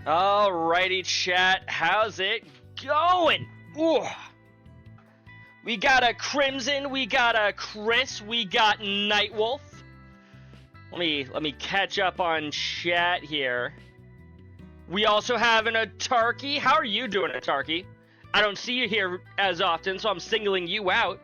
Alrighty, chat. How's it going? Ooh. We got a Crimson, we got a Chris, we got Nightwolf. Let me catch up on chat here. We also have an Atarky. How are you doing, Atarky? I don't see you here as often, so I'm singling you out.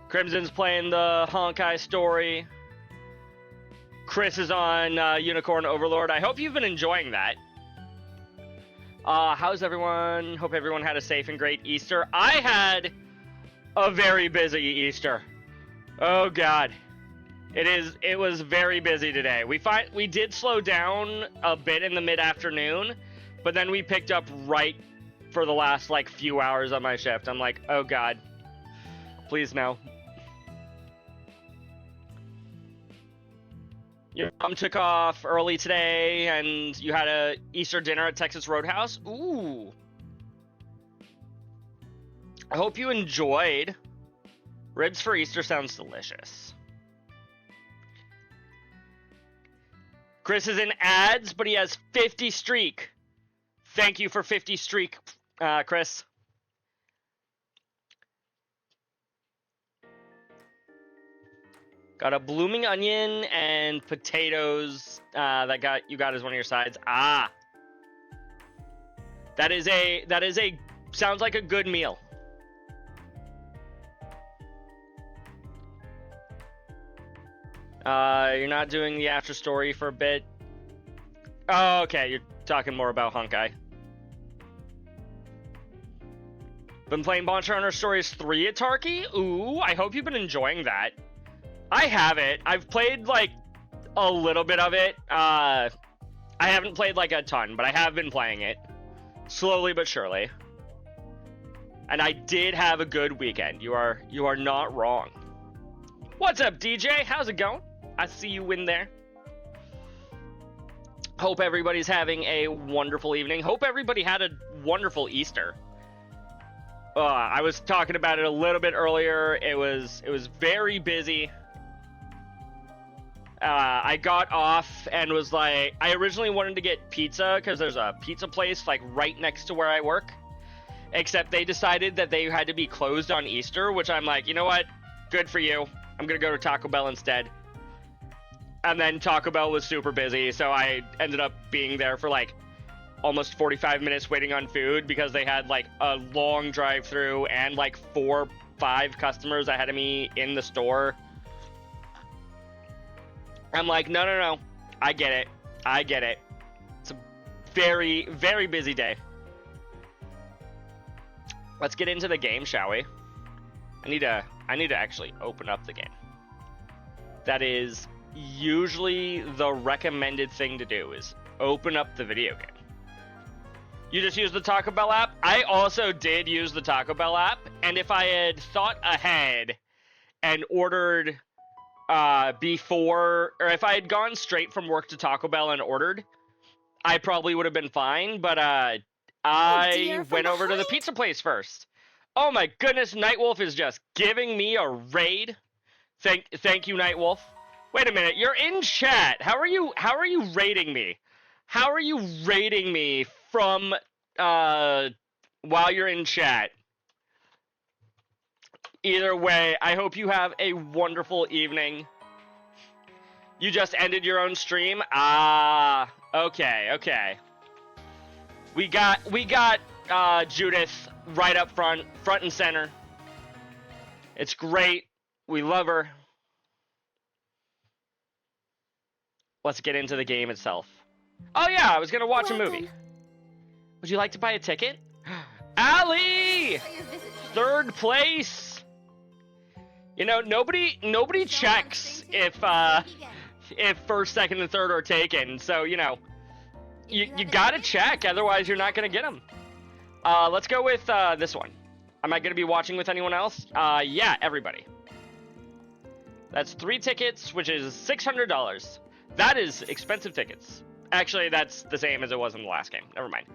Crimson's playing the Honkai story. Chris is on Unicorn Overlord. I hope you've been enjoying that. How's everyone? Hope everyone had a safe and great Easter. I had a very busy Easter. Oh God. It was very busy today. We did slow down a bit in the mid-afternoon, but then we picked up right for the last like few hours on my shift. I'm like, oh God. Please no. Your mom took off early today, and you had a Easter dinner at Texas Roadhouse. Ooh. I hope you enjoyed. Ribs for Easter sounds delicious. Chris is in ads, but he has 50 streak. Thank you for 50 streak, Chris. Got a blooming onion and potatoes that you got as one of your sides. Ah, that is a sounds like a good meal. You're not doing the after story for a bit. Oh, okay, you're talking more about Honkai. Been playing Monster Hunter Stories 3 at Tarky? Ooh, I hope you've been enjoying that. I have it. I've played, like, a little bit of it. I haven't played, like, a ton, but I have been playing it. Slowly but surely. And I did have a good weekend. You are not wrong. What's up, DJ? How's it going? I see you in there. Hope everybody's having a wonderful evening. Hope everybody had a wonderful Easter. I was talking about it a little bit earlier. It was very busy. I got off and was like, I originally wanted to get pizza because there's a pizza place like right next to where I work. Except they decided that they had to be closed on Easter, which I'm like, you know what? Good for you. I'm going to go to Taco Bell instead. And then Taco Bell was super busy, so I ended up being there for like almost 45 minutes waiting on food because they had like a long drive-through and like 4-5 customers ahead of me in the store. I'm like, no. I get it. It's a very, very busy day. Let's get into the game, shall we? I need to actually open up the game. That is usually the recommended thing to do, is open up the video game. You just use the Taco Bell app? I also did use the Taco Bell app, and if I had thought ahead and ordered before, or if I had gone straight from work to Taco Bell and ordered, I probably would have been fine, but I went over to the pizza place first. Oh my goodness, Nightwolf is just giving me a raid. Thank you, Nightwolf. Wait a minute, you're in chat. How are you raiding me? How are you raiding me from while you're in chat? Either way, I hope you have a wonderful evening. You just ended your own stream? Ah, okay. We got Judith right up front and center. It's great. We love her. Let's get into the game itself. Oh yeah, I was gonna watch a movie. Would you like to buy a ticket? Allie! 3rd place! You know, nobody checks if 1st, 2nd, and 3rd are taken. So, you know, you gotta check, otherwise you're not gonna get them. Let's go with this one. Am I gonna be watching with anyone else? Yeah, everybody. That's 3 tickets, which is $600. That is expensive tickets. Actually, that's the same as it was in the last game. Never mind.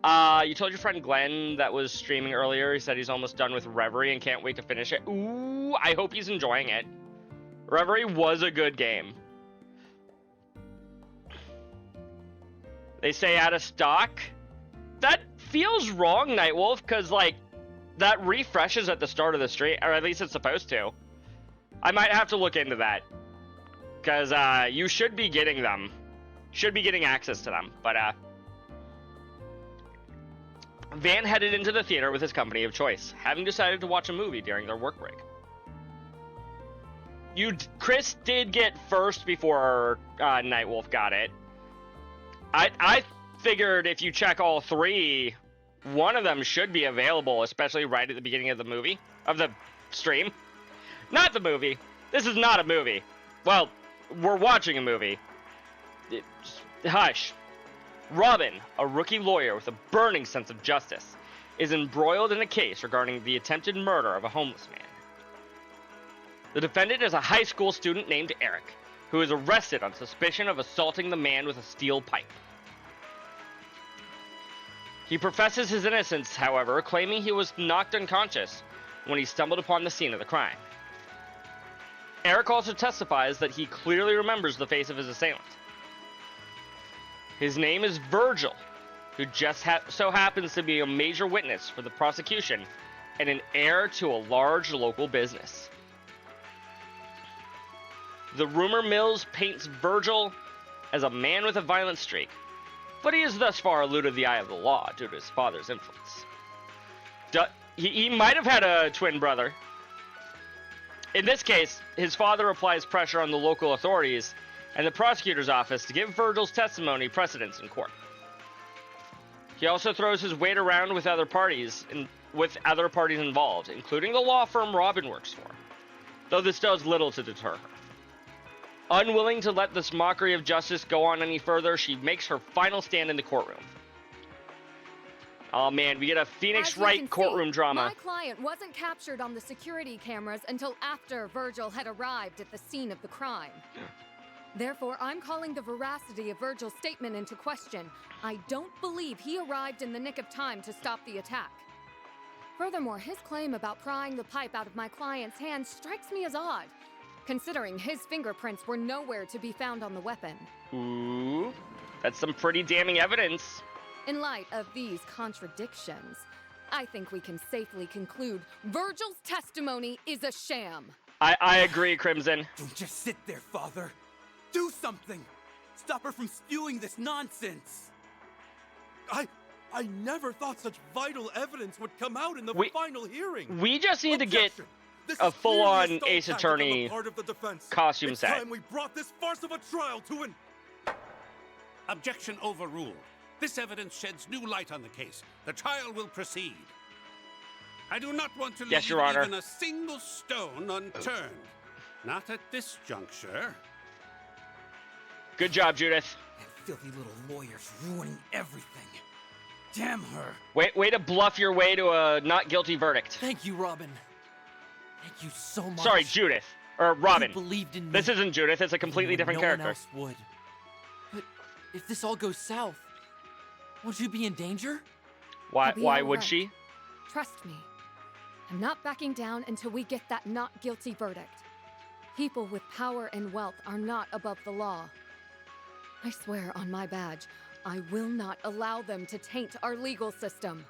You told your friend Glenn that was streaming earlier. He said he's almost done with Reverie and can't wait to finish it. Ooh, I hope he's enjoying it. Reverie was a good game. They say out of stock. That feels wrong, Nightwolf, because, like, that refreshes at the start of the stream, or at least it's supposed to. I might have to look into that, because you should be getting them. Should be getting access to them, but Van headed into the theater with his company of choice, having decided to watch a movie during their work break. Chris did get first before Nightwolf got it. I figured if you check all three, one of them should be available, especially right at the beginning of the movie, of the stream. Not the movie. This is not a movie. Well, we're watching a movie. Hush. Robin, a rookie lawyer with a burning sense of justice, is embroiled in a case regarding the attempted murder of a homeless man. The defendant is a high school student named Eric, who is arrested on suspicion of assaulting the man with a steel pipe. He professes his innocence, however, claiming he was knocked unconscious when he stumbled upon the scene of the crime. Eric also testifies that he clearly remembers the face of his assailant. His name is Virgil, who just so happens to be a major witness for the prosecution and an heir to a large local business. The rumor mills paints Virgil as a man with a violent streak, but he has thus far eluded the eye of the law due to his father's influence. He might have had a twin brother. In this case, his father applies pressure on the local authorities and the prosecutor's office to give Virgil's testimony precedence in court. He also throws his weight around with other parties involved, including the law firm Robin works for, though this does little to deter her. Unwilling to let this mockery of justice go on any further, she makes her final stand in the courtroom. Oh man, we get a Phoenix Wright courtroom drama. My client wasn't captured on the security cameras until after Virgil had arrived at the scene of the crime. Therefore, I'm calling the veracity of Virgil's statement into question. I don't believe he arrived in the nick of time to stop the attack. Furthermore, his claim about prying the pipe out of my client's hand strikes me as odd, considering his fingerprints were nowhere to be found on the weapon. Ooh, that's some pretty damning evidence. In light of these contradictions, I think we can safely conclude Virgil's testimony is a sham. I agree, Crimson. Don't just sit there, Father. Do something! Stop her from spewing this nonsense! I never thought such vital evidence would come out in the final hearing! We just need to get a full-on Ace Attorney costume set. It's time we brought this farce of a trial to an... Objection overruled. This evidence sheds new light on the case. The trial will proceed. I do not want to leave Your Honor. even a single stone unturned. Not at this juncture. Good job, Judith. That filthy little lawyer's ruining everything. Damn her. Way to bluff your way to a not guilty verdict. Thank you, Robin. Thank you so much. Sorry, Judith. Or Robin. You believed in me. This isn't Judith, it's a completely different character. No one else would. But if this all goes south, won't you be in danger? Why would she? Trust me. I'm not backing down until we get that not guilty verdict. People with power and wealth are not above the law. I swear on my badge, I will not allow them to taint our legal system.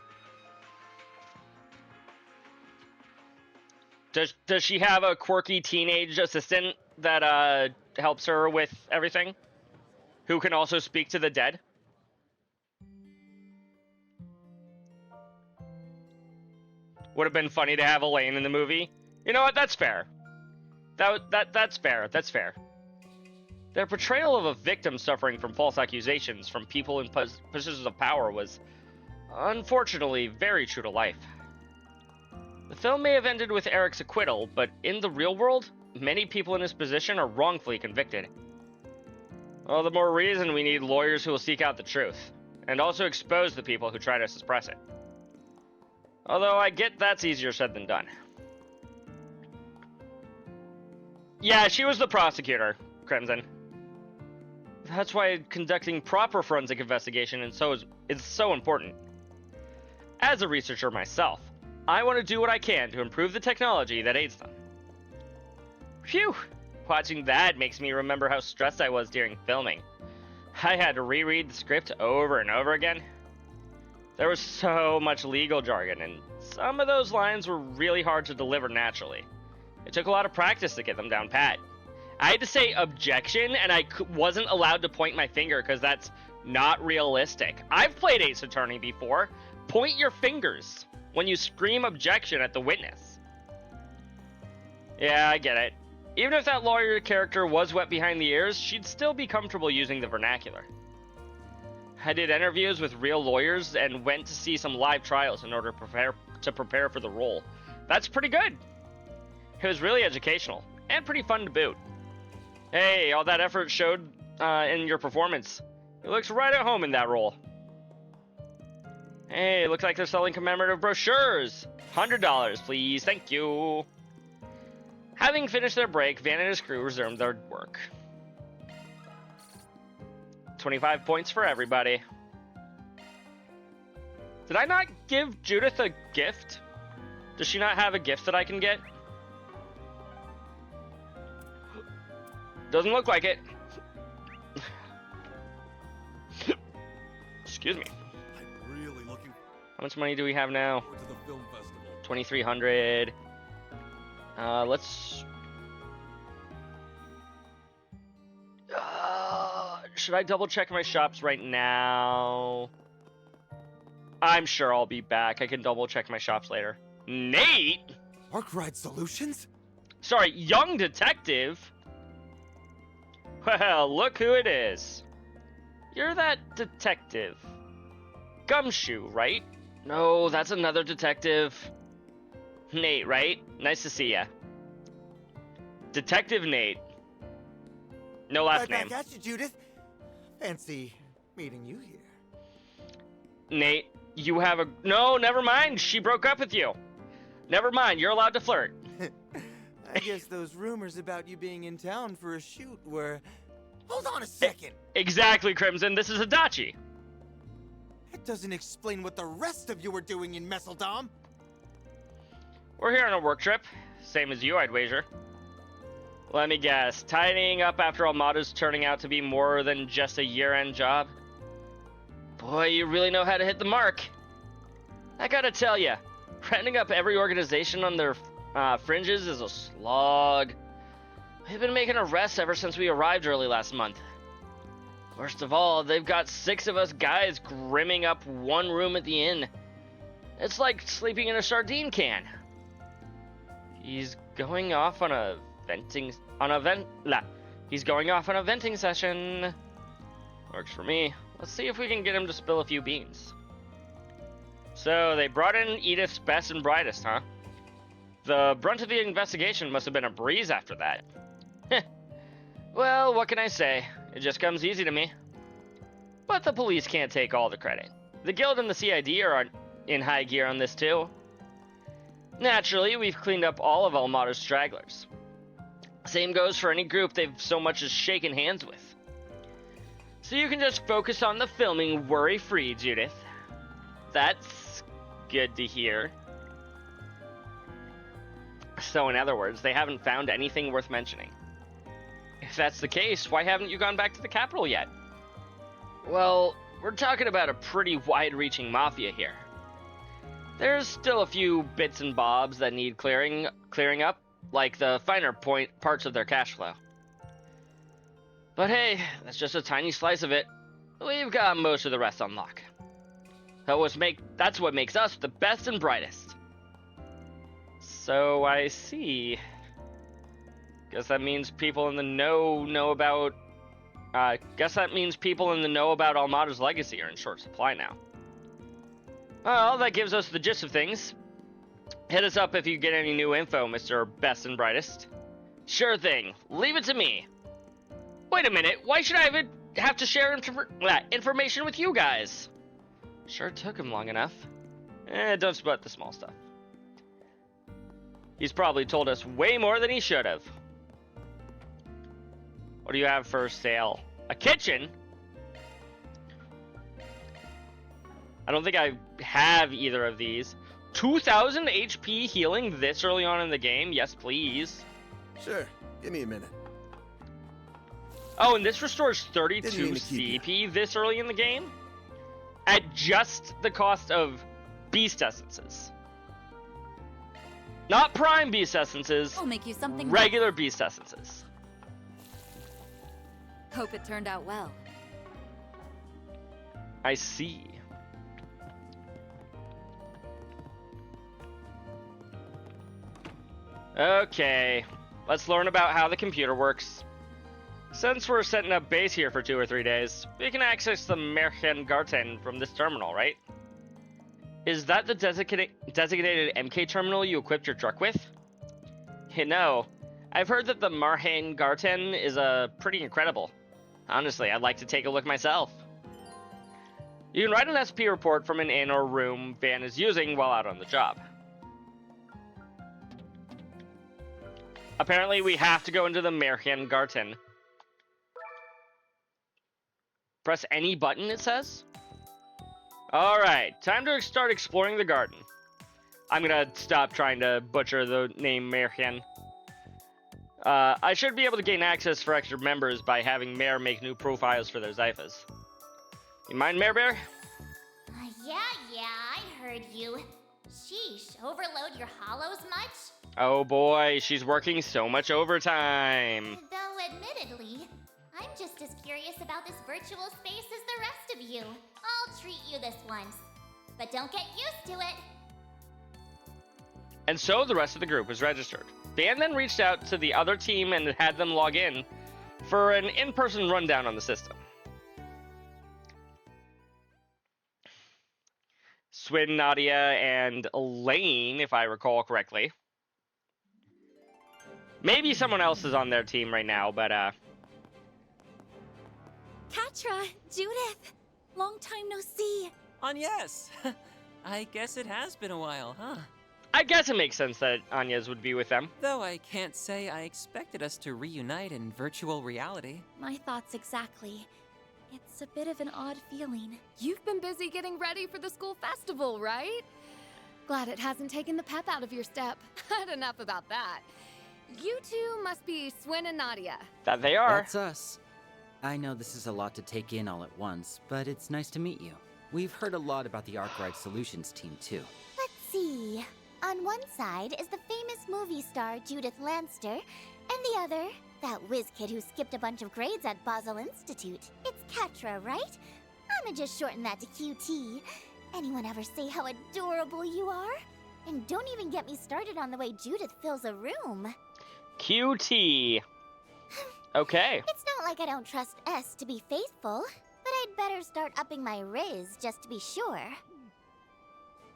Does she have a quirky teenage assistant that helps her with everything? Who can also speak to the dead? Would have been funny to have Elaine in the movie. You know what? That's fair. That's fair. That's fair. Their portrayal of a victim suffering from false accusations from people in positions of power was, unfortunately, very true to life. The film may have ended with Eric's acquittal, but in the real world, many people in his position are wrongfully convicted. All the more reason we need lawyers who will seek out the truth, and also expose the people who try to suppress it. Although I get that's easier said than done. Yeah, she was the prosecutor, Crimson. That's why conducting proper forensic investigation is so important. As a researcher myself, I want to do what I can to improve the technology that aids them. Phew! Watching that makes me remember how stressed I was during filming. I had to reread the script over and over again. There was so much legal jargon, and some of those lines were really hard to deliver naturally. It took a lot of practice to get them down pat. I had to say objection, and I wasn't allowed to point my finger because that's not realistic. I've played Ace Attorney before. Point your fingers when you scream objection at the witness. Yeah, I get it. Even if that lawyer character was wet behind the ears, she'd still be comfortable using the vernacular. I did interviews with real lawyers and went to see some live trials in order to prepare for the role. That's pretty good. It was really educational and pretty fun to boot. Hey, all that effort showed in your performance. It looks right at home in that role. Hey, looks like they're selling commemorative brochures. $100, please. Thank you. Having finished their break, Van and his crew resumed their work. 25 points for everybody. Did I not give Judith a gift? Does she not have a gift that I can get? Doesn't look like it. Excuse me. I'm really looking How much money do we have now? forward to the film festival. 2,300. Let's... should I double check my shops right now? I'm sure I'll be back. I can double check my shops later. Nate? Arkwright Solutions? Sorry, young detective? Well, look who it is. You're that detective. Gumshoe, right? No, that's another detective. Nate, right? Nice to see ya. Detective Nate. No last name. Back at you, Judith. Fancy meeting you here. Nate, you have a... No, never mind. She broke up with you. Never mind. You're allowed to flirt. I guess those rumors about you being in town for a shoot were... Hold on a second. Exactly, Crimson. This is Adachi. It doesn't explain what the rest of you were doing in Messeldam. We're here on a work trip. Same as you, I'd wager. Let me guess. Tidying up after Almada's turning out to be more than just a year-end job? Boy, you really know how to hit the mark. I gotta tell ya, rounding up every organization on their fringes is a slog. We've been making arrests ever since we arrived early last month. Worst of all, they've got 6 of us guys grimming up one room at the inn. It's like sleeping in a sardine can. He's going off on a venting session. Works for me. Let's see if we can get him to spill a few beans. So they brought in Edith's best and brightest, huh? The brunt of the investigation must have been a breeze after that. Well, what can I say? It just comes easy to me. But the police can't take all the credit. The Guild and the CID are in high gear on this too. Naturally, we've cleaned up all of Almada's stragglers. Same goes for any group they've so much as shaken hands with. So you can just focus on the filming worry-free, Judith. That's good to hear. So in other words, they haven't found anything worth mentioning. If that's the case, why haven't you gone back to the capital yet? Well, we're talking about a pretty wide-reaching mafia here. There's still a few bits and bobs that need clearing up, like the finer parts of their cash flow. But hey, that's just a tiny slice of it. We've got most of the rest on lock. That's what makes us the best and brightest. So I see. Guess that means people in the know about Almada's legacy are in short supply now. Well, that gives us the gist of things. Hit us up if you get any new info, Mr. Best and Brightest. Sure thing. Leave it to me. Wait a minute. Why should I have to share information with you guys? Sure took him long enough. Don't sweat the small stuff. He's probably told us way more than he should have. What do you have for sale? A kitchen? I don't think I have either of these. 2,000 HP healing this early on in the game? Yes, please. Sure, give me a minute. Oh, and this restores Didn't 32 mean to keep CP this early in the game? At just the cost of Beast Essences. Not Prime Beast Essences, I'll make you something regular Beast Essences. Hope it turned out well. I see. Okay, let's learn about how the computer works. Since we're setting up base here for 2 or 3 days, we can access the Merchengarten from this terminal, right? Is that the designated MK terminal you equipped your truck with? You know, I've heard that the Merchengarten is pretty incredible. Honestly, I'd like to take a look myself. You can write an SP report from an inn or room Van is using while out on the job. Apparently, we have to go into the Merchengarten. Press any button, it says? Alright, time to start exploring the garden. I'm gonna stop trying to butcher the name Märchen. I should be able to gain access for extra members by having Mare make new profiles for their Zyphas. You mind, Mare Bear? Yeah, I heard you. Sheesh, overload your hollows much? Oh boy, she's working so much overtime. Though admittedly, I'm just as curious about this virtual space as the rest of you. I'll treat you this once, but don't get used to it. And so the rest of the group was registered. Van then reached out to the other team and had them log in for an in-person rundown on the system. Swin, Nadia, and Elaine, if I recall correctly. Maybe someone else is on their team right now, but Katra, Judith, long time no see. Yes. I guess it has been a while, huh? I guess it makes sense that Anya's would be with them. Though I can't say I expected us to reunite in virtual reality. My thoughts exactly. It's a bit of an odd feeling. You've been busy getting ready for the school festival, right? Glad it hasn't taken the pep out of your step. Had enough about that. You two must be Swin and Nadia. That they are. That's us. I know this is a lot to take in all at once, but it's nice to meet you. We've heard a lot about the Arkwright Solutions team, too. Let's see. On one side is the famous movie star Judith Lanster, and the other, that whiz kid who skipped a bunch of grades at Basel Institute. It's Katra, right? I'ma just shorten that to QT. Anyone ever say how adorable you are? And don't even get me started on the way Judith fills a room. QT. Okay. It's not like I don't trust S to be faithful, but I'd better start upping my riz just to be sure.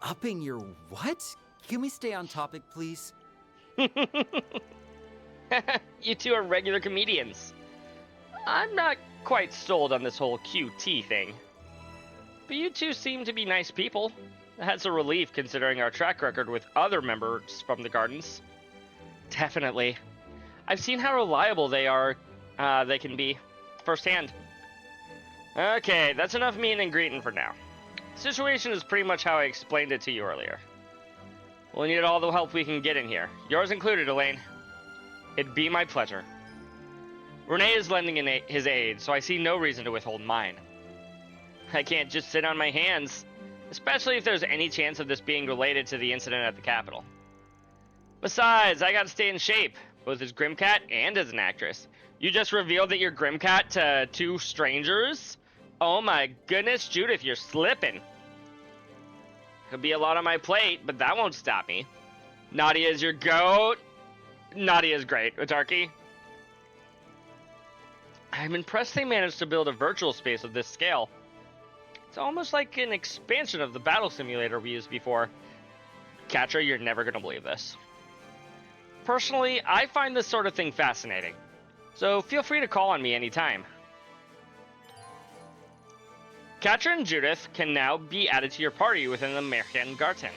Upping your what? Can we stay on topic, please? You two are regular comedians. I'm not quite sold on this whole QT thing. But you two seem to be nice people. That's a relief considering our track record with other members from the Gardens. Definitely. I've seen how reliable they can be firsthand. Okay, that's enough meeting and greeting for now. The situation is pretty much how I explained it to you earlier. We'll need all the help we can get in here. Yours included, Elaine. It'd be my pleasure. Renee is lending his aid, so I see no reason to withhold mine. I can't just sit on my hands, especially if there's any chance of this being related to the incident at the Capitol. Besides, I gotta stay in shape, both as Grimcat and as an actress. You just revealed that you're Grimcat to 2 strangers? Oh my goodness, Judith, you're slipping. Could be a lot on my plate, but that won't stop me. Nadia is your goat. Nadia's great, Utarki. I'm impressed they managed to build a virtual space of this scale. It's almost like an expansion of the battle simulator we used before. Katra, you're never gonna believe this. Personally, I find this sort of thing fascinating, so feel free to call on me anytime. Katra and Judith can now be added to your party within the Merchengarten.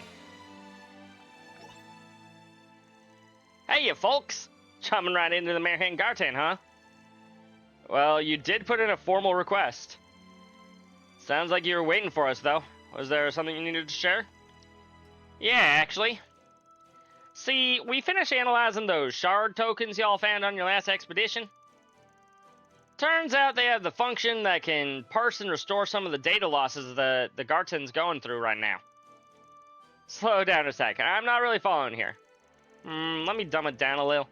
Hey, you folks! Coming right into the Merchengarten, huh? Well, you did put in a formal request. Sounds like you were waiting for us, though. Was there something you needed to share? Yeah, actually. See, we finished analyzing those shard tokens y'all found on your last expedition. Turns out they have the function that can parse and restore some of the data losses the Garton's going through right now. Slow down a sec. I'm not really following here. Let me dumb it down a little.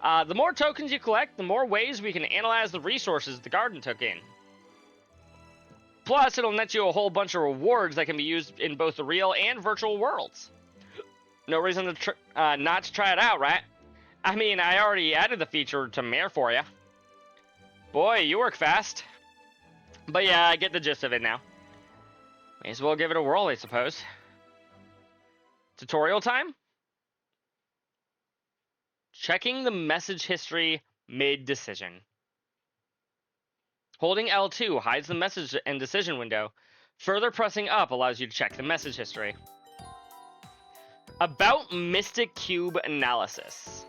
The more tokens you collect, the more ways we can analyze the resources the garden took in. Plus, it'll net you a whole bunch of rewards that can be used in both the real and virtual worlds. No reason to not to try it out, right? I mean, I already added the feature to Mare for you. Boy, you work fast. But yeah, I get the gist of it now. May as well give it a whirl, I suppose. Tutorial time? Checking the message history mid-decision. Holding L2 hides the message and decision window. Further pressing up allows you to check the message history. About Mystic Cube analysis.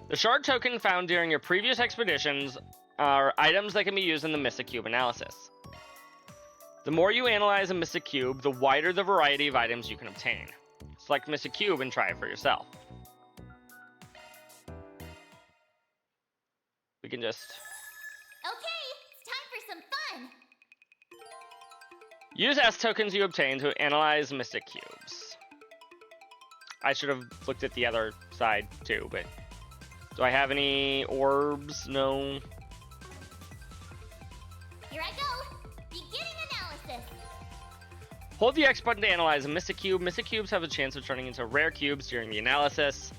The shard token found during your previous expeditions are items that can be used in the Mystic Cube analysis. The more you analyze a Mystic Cube, the wider the variety of items you can obtain. Select Mystic Cube and try it for yourself. We can just... Okay, it's time for some fun! Use S tokens you obtain to analyze Mystic Cubes. I should have looked at the other side too, but... Do I have any orbs? No. Here I go! Beginning analysis! Hold the X button to analyze a Mystic Cube. Mystic Cubes have a chance of turning into rare cubes during the analysis.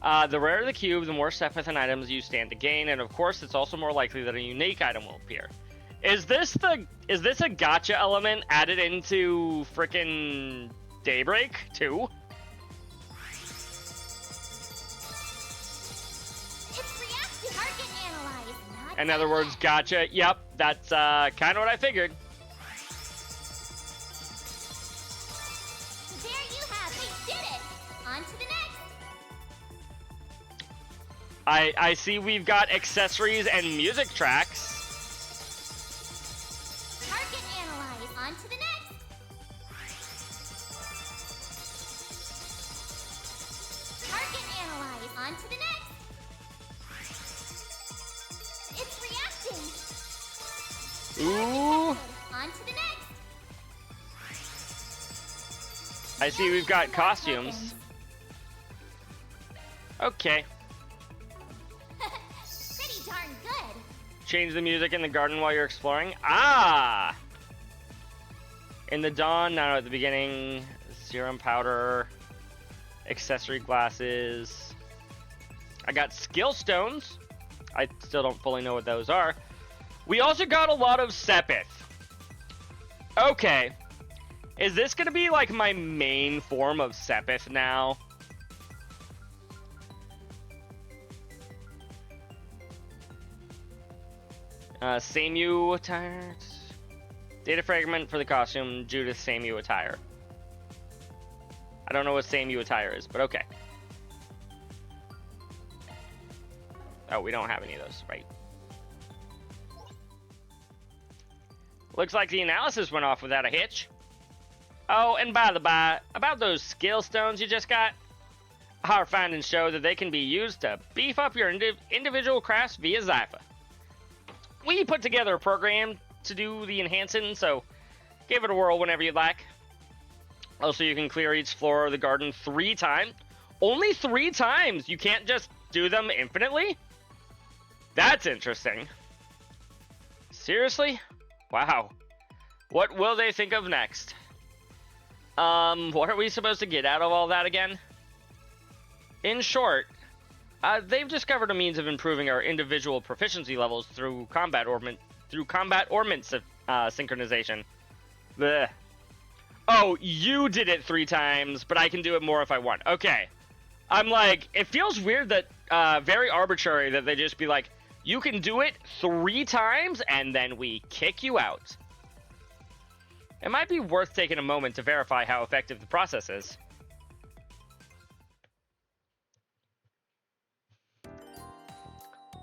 The rarer the cube, the more Sepith and items you stand to gain, and of course, it's also more likely that a unique item will appear. Is this a gotcha element added into frickin' Daybreak too? It's reactive target analyze, not In other words, gotcha. Yep, that's kind of what I figured. There you have it! We did it! On to the next! I see we've got accessories and music tracks. Target analyze. On to the next. Target analyze. On to the next. It's reacting. Ooh. On to the next. I see we've got costumes. Okay. Pretty darn good. Change the music in the garden while you're exploring. Ah! In the dawn, now at the beginning, serum powder, accessory glasses. I got skill stones. I still don't fully know what those are. We also got a lot of Sepith. Okay. Is this going to be like my main form of Sepith now? Samu attire. Data fragment for the costume, Judith Samu attire. I don't know what Samu attire is, but okay. Oh, we don't have any of those, right? Looks like the analysis went off without a hitch. Oh, and by the by, about those skill stones you just got, our findings show that they can be used to beef up your individual crafts via Zypha. We put together a program to do the enhancing, so give it a whirl whenever you'd like. Also, you can clear each floor of the garden 3 times. Only 3 times! You can't just do them infinitely? That's interesting. Seriously? Wow. What will they think of next? What are we supposed to get out of all that again? In short, they've discovered a means of improving our individual proficiency levels through combat ornament synchronization. Blech. Oh, you did it 3 times, but I can do it more if I want. Okay. I'm like, it feels weird that, very arbitrary that they just be like, you can do it 3 times, and then we kick you out. It might be worth taking a moment to verify how effective the process is.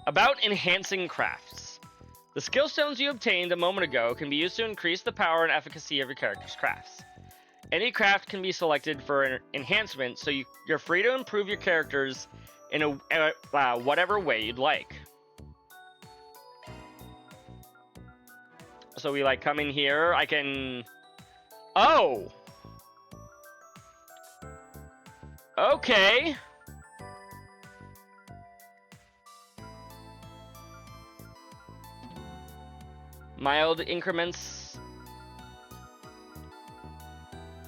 About enhancing crafts. The skill stones you obtained a moment ago can be used to increase the power and efficacy of your character's crafts. Any craft can be selected for an enhancement, so you're free to improve your characters in whatever way you'd like. So we like come in here, I can... Oh! Okay. Mild increments.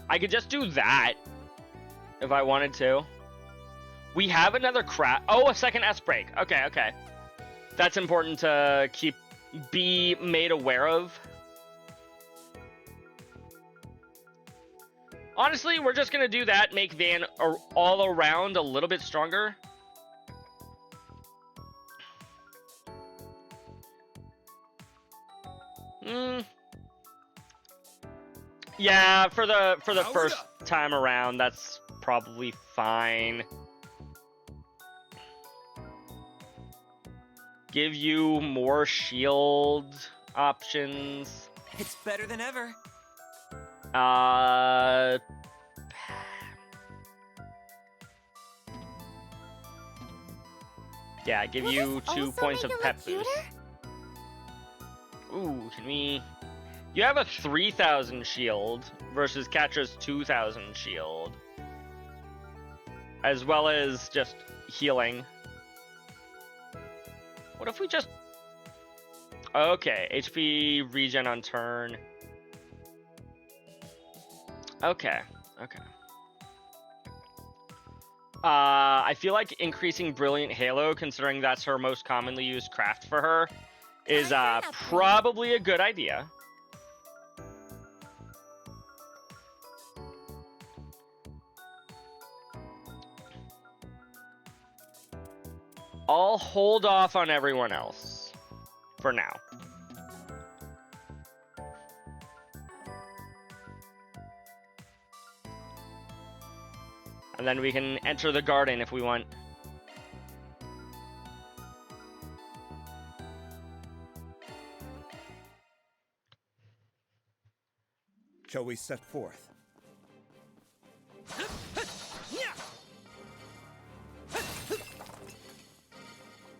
I could just do that if I wanted to. We have another craft. Oh, a second S break. Okay, okay. That's important to be made aware of. Honestly, we're just gonna do that, make Van all around a little bit stronger. Yeah, for the first time around, that's probably fine. Give you more shield options. It's better than ever. Yeah, give you 2 points of pep boost. Ooh, can we... You have a 3,000 shield versus Katra's 2,000 shield. As well as just healing. What if we just... Okay, HP regen on turn. Okay, okay. I feel like increasing Brilliant Halo, considering that's her most commonly used craft for her, is probably a good idea. I'll hold off on everyone else for now. And then we can enter the garden if we want. Shall we set forth?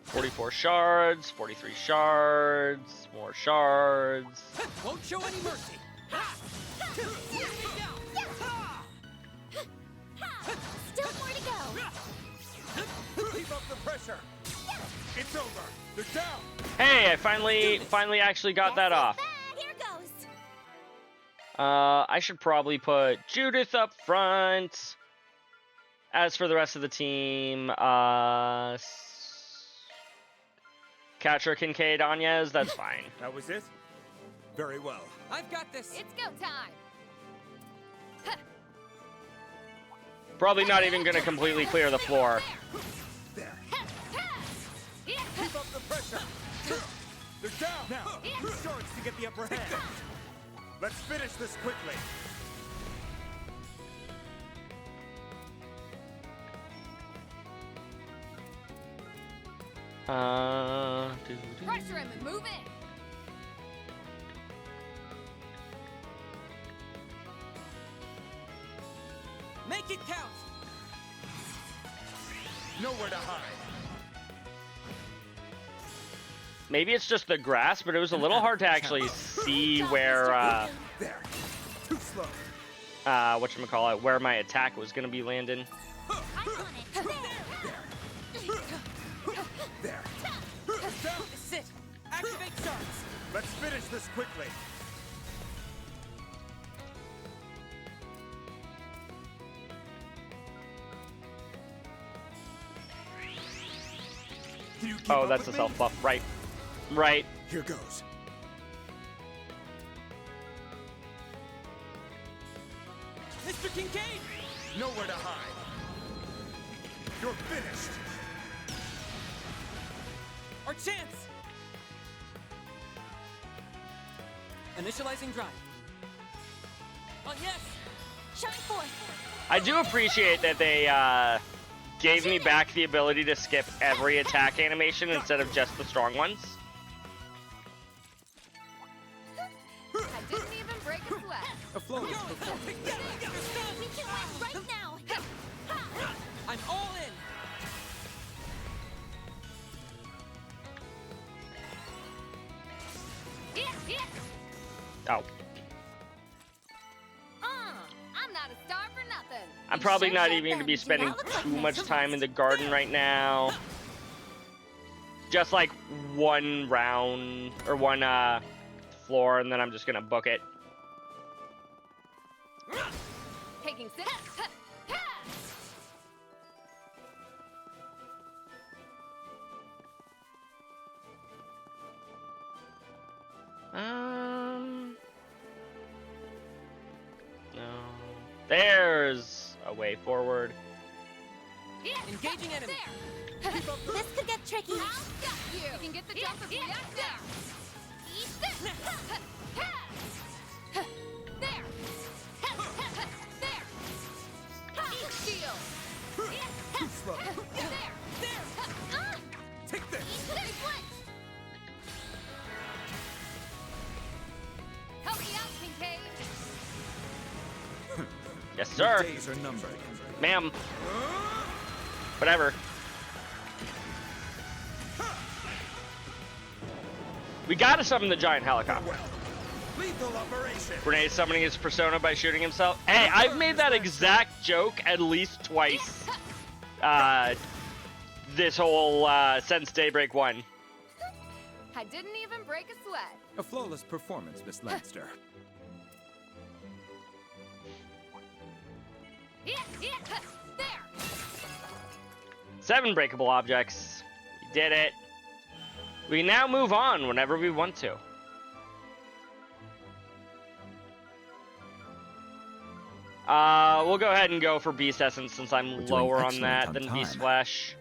44 shards, 43 shards, more shards. Won't show any mercy. Still more to go. Keep up the pressure. It's over. They're down. Hey, I finally actually got that off. Here goes. I should probably put Judith up front. As for the rest of the team, Katra, Kincaid, Anyez, that's fine. That was it? Very well. I've got this. It's go time. Probably not even going to completely clear the floor. There. Keep up the pressure. They're down. Now, use shards to get the upper hand. Let's finish this quickly. Pressure him and move in. Make it count. Nowhere to hide. Maybe it's just the grass, but it was a little hard to actually see where, There. Too slow. whatchamacallit, where my attack was going to be landing. I'm on it. There. Sit. Activate shards. Let's finish this quickly. Can you keep Oh, up that's a with me? self-buff. Right. Right. Here goes. Mr. Kincaid. Nowhere to hide. You're finished. Our chance. Initializing drive. Oh, yes. Shine forth. I do appreciate that they, gave me back the ability to skip every attack animation instead of just the strong ones. A flawless performance. We can win right now! I'm all in! Oh. I'm not a star for nothing. I'm probably sure not showed even going to them. be You spending all look like too much nice time in the ones. garden right now. Just like one round, or one floor, and then I'm just going to book it. Taking 6. No. There's a way forward. Engaging enemy! This could get tricky. I'll stop you. You can get the jump if we act there. Eat this. There. There. Eat shield. Too slow. There. Take this. Eat this one. Help me out, Kincaid. Yes, sir. Days are numbered. Ma'am. Whatever. We gotta summon the giant helicopter. Lethal operation. Renee summoning his persona by shooting himself. Hey, I've made that exact joke at least twice. This whole, since Daybreak 1. I didn't even break a sweat. A flawless performance, Miss Lanster. There. 7 breakable objects. We did it. We can now move on whenever we want to. We'll go ahead and go for Beast Essence since I'm lower on that than Beast Flesh.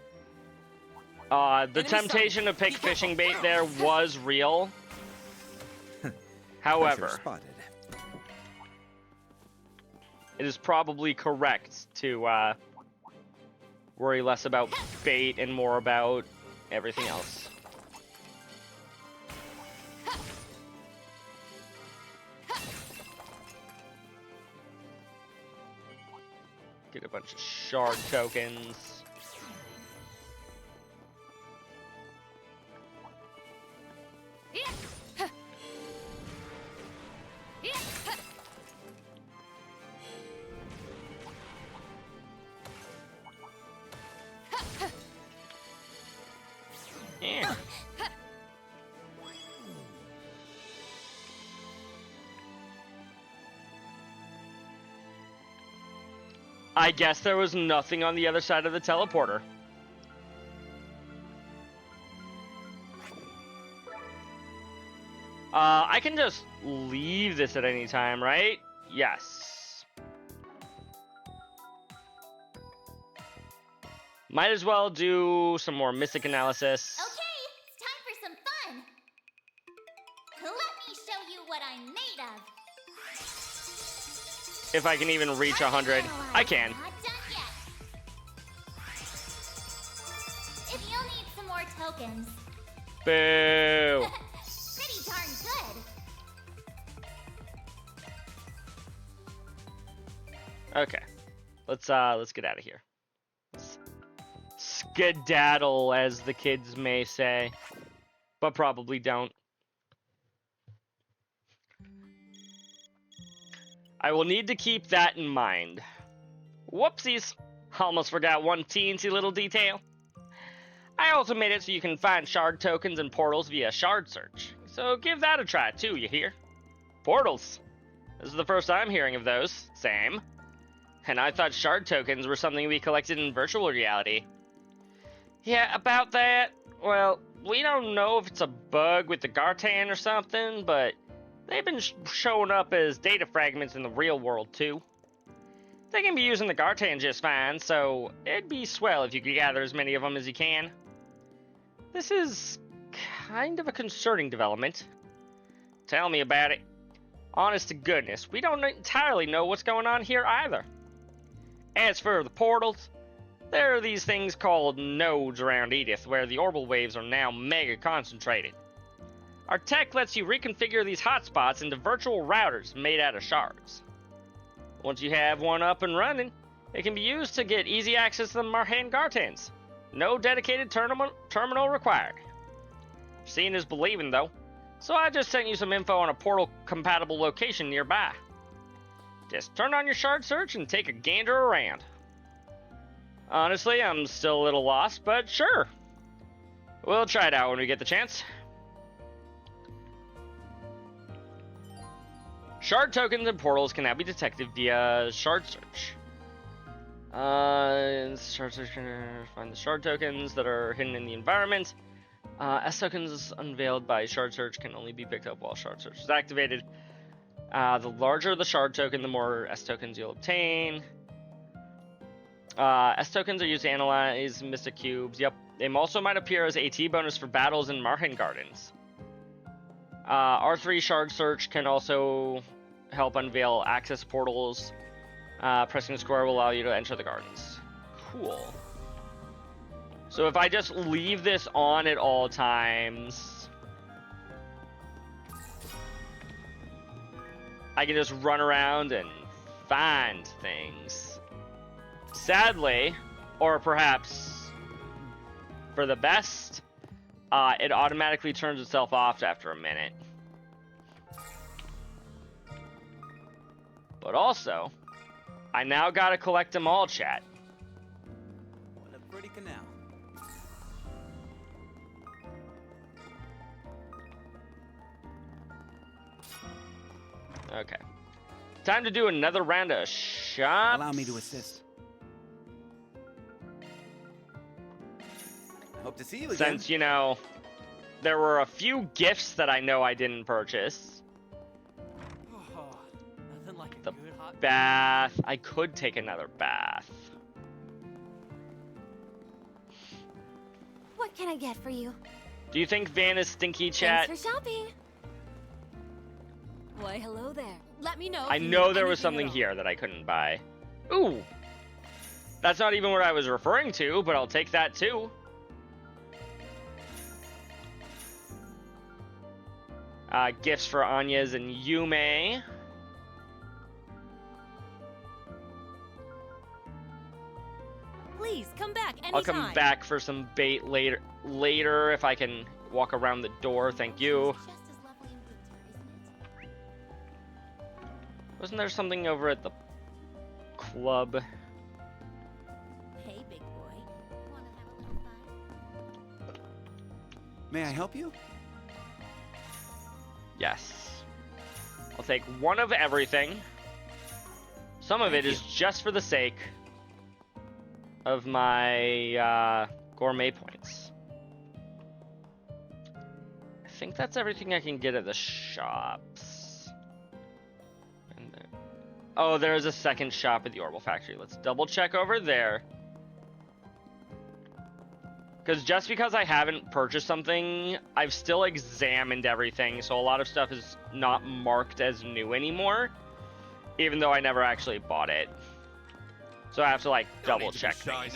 The temptation to pick fishing bait there was real. However, it is probably correct to worry less about bait and more about everything else. Get a bunch of shard tokens. Yeah. I guess there was nothing on the other side of the teleporter. I can just leave this at any time, right? Yes. Might as well do some more mystic analysis. Okay, it's time for some fun. Let me show you what I'm made of. If I can even reach 100. I can. Not done yet. If you'll need some more tokens. Boo. Pretty darn good. Okay. Let's get out of here. Skedaddle, as the kids may say, but probably don't. I will need to keep that in mind. Whoopsies! Almost forgot one teensy little detail. I also made it so you can find shard tokens and portals via shard search. So give that a try too, you hear? Portals. This is the first I'm hearing of those. Same. And I thought shard tokens were something we collected in virtual reality. Yeah, about that, well, we don't know if it's a bug with the Gartan or something, but they've been showing up as data fragments in the real world, too. They can be using the Gartan just fine, so it'd be swell if you could gather as many of them as you can. This is kind of a concerning development. Tell me about it. Honest to goodness, we don't entirely know what's going on here either. As for the portals, there are these things called nodes around Edith where the orbital waves are now mega concentrated. Our tech lets you reconfigure these hotspots into virtual routers made out of shards. Once you have one up and running, it can be used to get easy access to the Marhan Gartans. No dedicated terminal required. Seeing is believing, though, so I just sent you some info on a portal-compatible location nearby. Just turn on your shard search and take a gander around. Honestly, I'm still a little lost, but sure. We'll try it out when we get the chance. Shard tokens and portals can now be detected via shard search. Shard search can find the shard tokens that are hidden in the environment. S tokens unveiled by shard search can only be picked up while shard search is activated. The larger the shard token, the more S tokens you'll obtain. S tokens are used to analyze mystic cubes. Yep. They also might appear as AT bonus for battles in Marhan Gardens. R3 shard search can also help unveil access portals. Pressing square will allow you to enter the gardens. Cool. So if I just leave this on at all times, I can just run around and find things. Sadly, or perhaps for the best, it automatically turns itself off after a minute. But also, I now gotta collect them all, chat. What a pretty canal. Okay. Time to do another round of shops. Allow me to assist. Hope to see you again. Since, you know, there were a few gifts that I know I didn't purchase. Oh, nothing like a The good hot bath. I could take another bath. What can I get for you? Do you think Van is stinky, chat? Thanks for shopping. Why, hello there. Let me know. I know there was something here that I couldn't buy. Ooh. That's not even what I was referring to, but I'll take that too. Gifts for Anyas and Yume. Please come back anytime. I'll come back for some bait later if I can walk around the door. Thank you. Just as lovely in winter, isn't it? Wasn't there something over at the club? Hey, big boy. Wanna have a little fun? May I help you? Yes. I'll take one of everything. Some of it is just for the sake of my gourmet points. I think that's everything I can get at the shops. And then, oh, there's a second shop at the Orbital Factory. Let's double check over there. Because just because I haven't purchased something, I've still examined everything, so a lot of stuff is not marked as new anymore, even though I never actually bought it. So I have to, like, double check things.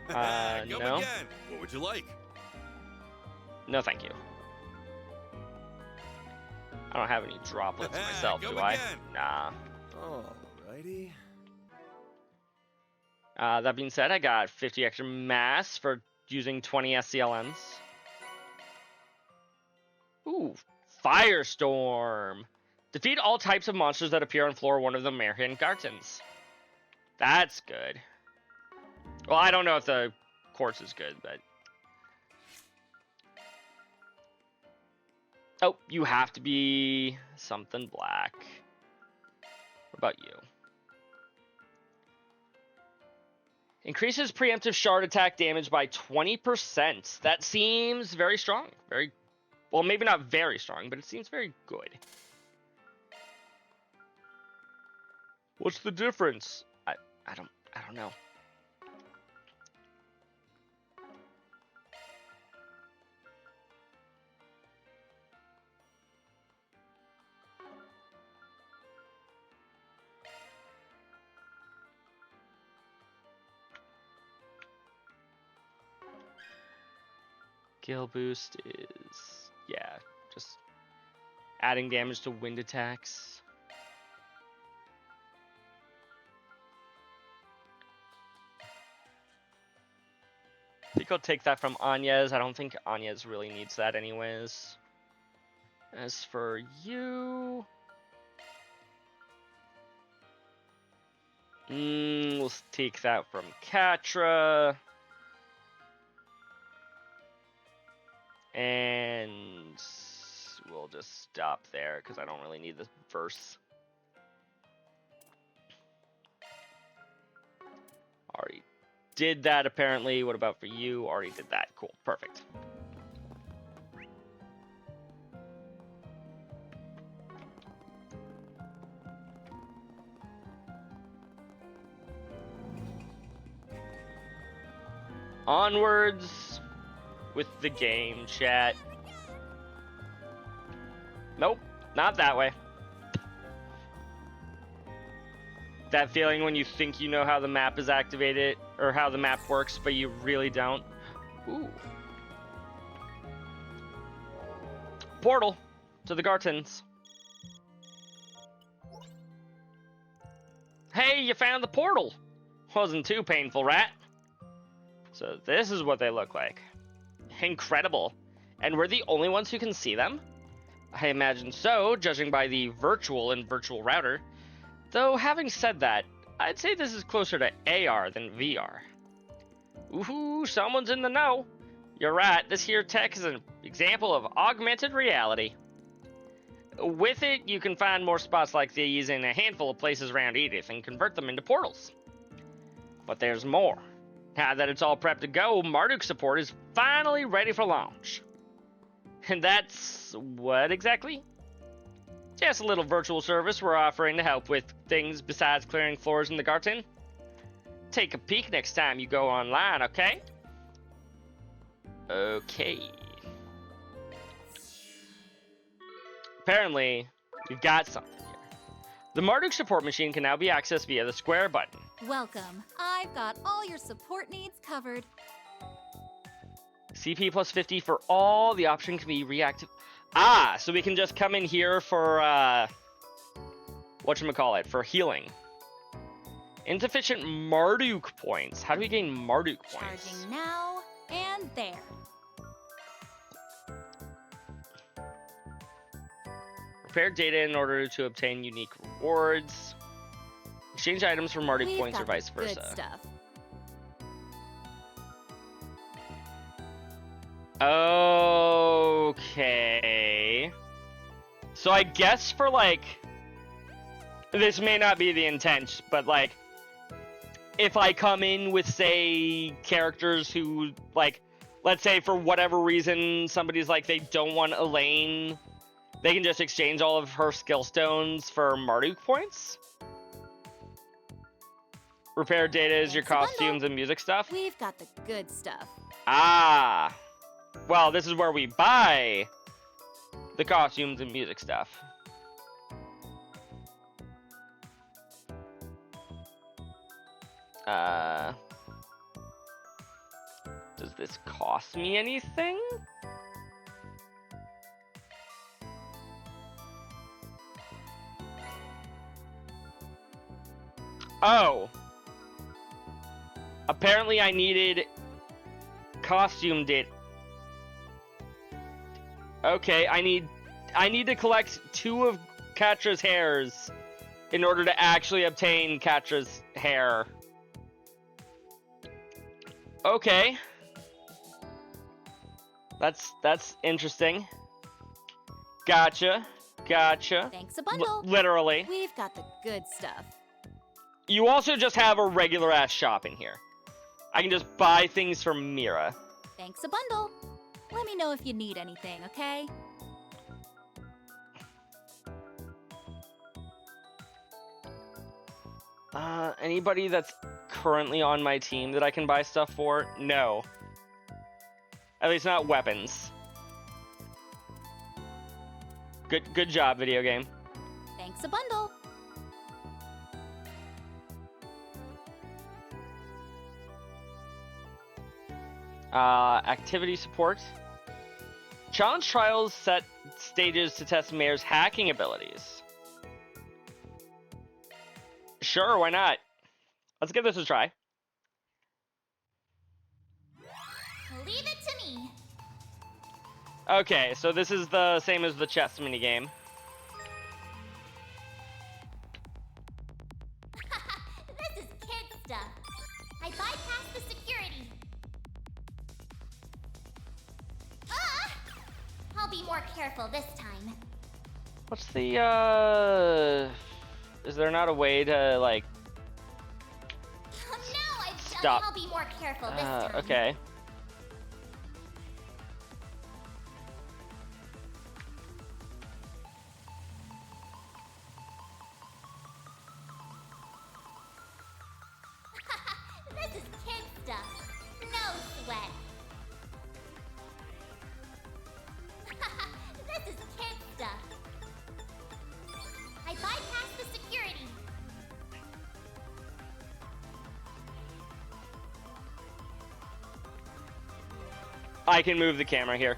Now. No. Again. What would you like? No, thank you. I don't have any droplets myself, do I? Again. Nah. Alrighty. That being said, I got 50 extra mass for using 20 SCLMs. Ooh, Firestorm. Defeat all types of monsters that appear on floor 1 of the Marhan Gardens. That's good. Well, I don't know if the quartz is good, but... Oh, you have to be something black. What about you? Increases preemptive shard attack damage by 20%. That seems very strong. Very, well, maybe not very strong, but it seems very good. What's the difference? I don't know. Skill boost is, yeah, just adding damage to wind attacks. I think I'll take that from Anya's. I don't think Anya's really needs that anyways. As for you... we'll take that from Katra. And we'll just stop there because I don't really need this verse. Already did that apparently. What about for you? Already did that. Cool. Perfect. Onwards with the game, chat. Nope, not that way. That feeling when you think you know how the map is activated, or how the map works, but you really don't. Ooh. Portal to the Gartons. Hey, you found the portal. Wasn't too painful, rat. So this is what they look like. Incredible. And we're the only ones who can see them? I imagine so, judging by the virtual and virtual router. Though, having said that, I'd say this is closer to AR than VR. Ooh, someone's in the know. You're right, this here tech is an example of augmented reality. With it, you can find more spots like these in a handful of places around Edith and convert them into portals. But there's more. Now that it's all prepped to go, Marduk support is finally ready for launch. And that's what exactly? Just a little virtual service we're offering to help with things besides clearing floors in the Garten. Take a peek next time you go online, okay? Okay. Apparently, we've got something here. The Marduk support machine can now be accessed via the square button. Welcome. I've got all your support needs covered. CP plus 50 for all. The option can be reactive. Ah, so we can just come in here for, whatchamacallit, for healing. Insufficient Marduk points. How do we gain Marduk points? Charging now and there. Repair data in order to obtain unique rewards. Exchange items for Marduk points or vice versa. Good stuff. Okay. So I guess for, like, this may not be the intent, but, like, if I come in with, say, characters who, like, let's say for whatever reason somebody's like they don't want Elaine, they can just exchange all of her skill stones for Marduk points? Repair data is your costumes and music stuff? We've got the good stuff. Ah. Well, this is where we buy the costumes and music stuff. Does this cost me anything? Oh. Apparently I needed costume data. Okay, I need to collect 2 of Katra's hairs in order to actually obtain Katra's hair. Okay. That's interesting. Gotcha. Thanks a bundle. Literally. We've got the good stuff. You also just have a regular ass shop in here. I can just buy things from Mira. Thanks a bundle. Let me know if you need anything, okay? Anybody that's currently on my team that I can buy stuff for? No. At least not weapons. Good job, video game. Thanks a bundle. Activity support. Challenge trials set stages to test Mayor's hacking abilities. Sure, why not? Let's give this a try. Leave it to me. Okay, so this is the same as the chess minigame. This is kid stuff. I bypassed the security. I'll be more careful this time. What's the, is there not a way to, like... Oh, no, I've done Stop. it. I'll be more careful this time. Okay. This is kid stuff. No sweat. This is kid stuff. I bypassed the security. I can move the camera here.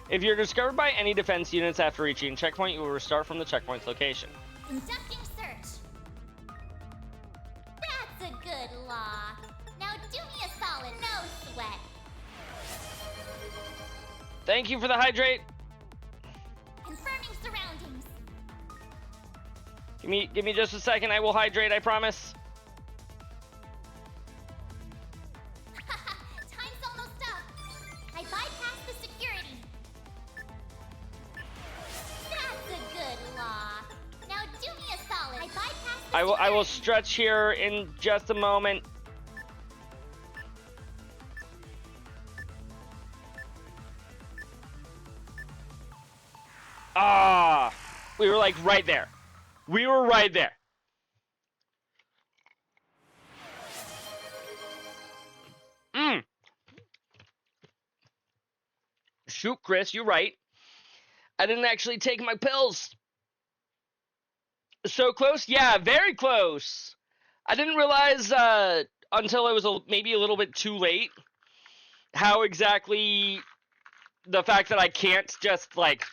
If you're discovered by any defense units after reaching a checkpoint, you will restart from the checkpoint's location. Conducting search. That's a good lock. Now do me a solid. No sweat. Thank you for the hydrate. Confirming surroundings. Give me just a second. I will hydrate, I promise. Time's almost up. I bypassed the security. That's a good lock. Now do me a solid. I bypassed the I will stretch here in just a moment. Ah, we were like right there. We were right there. Shoot, Chris, you're right. I didn't actually take my pills. So close? Yeah, very close. I didn't realize until it was maybe a little bit too late how exactly the fact that I can't just like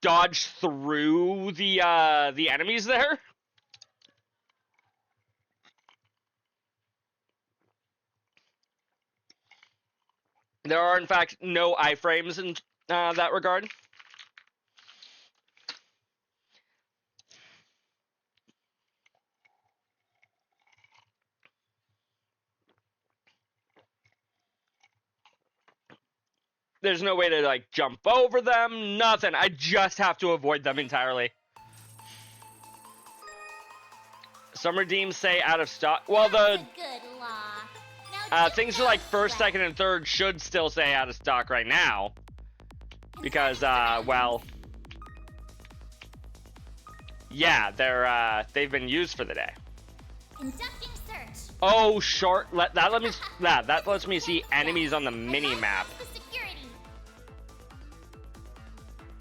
dodge through the enemies there. There are in fact no iframes in that regard. There's no way to like jump over them, nothing. I just have to avoid them entirely. Some redeems say out of stock. Well, the things for like first, second, and third should still say out of stock right now. Because, well, yeah, they've been used for the day. Conducting search. Oh, short. That lets me see enemies on the mini map.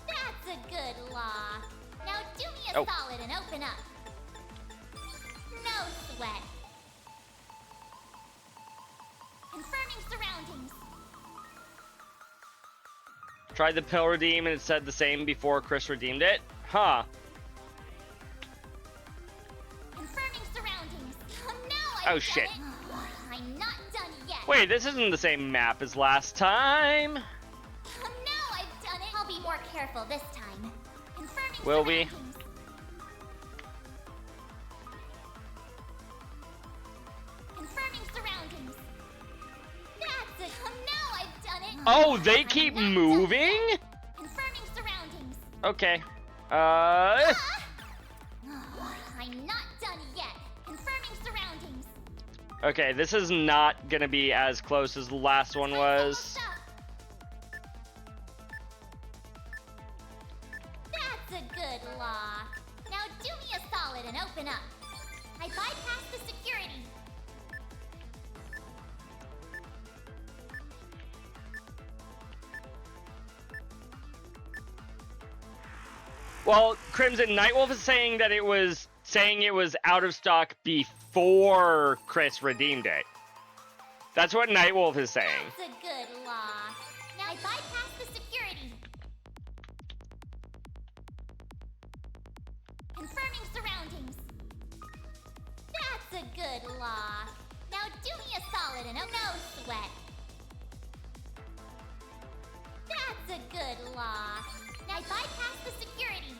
That's a good lock. Now do me a solid and open up. No sweat. Confirming surroundings. Tried the pill redeem and it said the same before Chris redeemed it. Huh. Confirming surroundings. Oh no! Oh shit. I'm not done yet. Wait, this isn't the same map as last time. Oh no! I've done it. I'll be more careful this time. Confirming Will we? surroundings. Confirming surroundings. That's it. Oh no! I've done it. Oh, they keep moving? Confirming surroundings. Okay. I'm not done yet. Confirming surroundings. Okay, this is not gonna be as close as the last one was. That's a good lock. Now do me a solid and open up. I bypassed the security. Well, Crimson Nightwolf is saying that it was out of stock before Chris redeemed it. That's what Nightwolf is saying. That's a I bypassed the security. Confirming surroundings. That's a good lock. Now do me a solid and a no sweat. That's a good lock. Now I bypassed the security.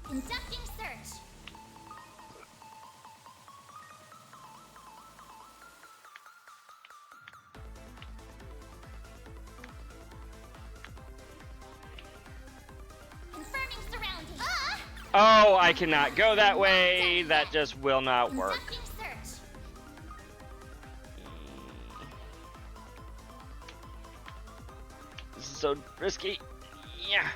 Conducting search. Confirming surroundings. Oh, I cannot go that way. That just will not work. Conducting search. This is so risky. Yeah.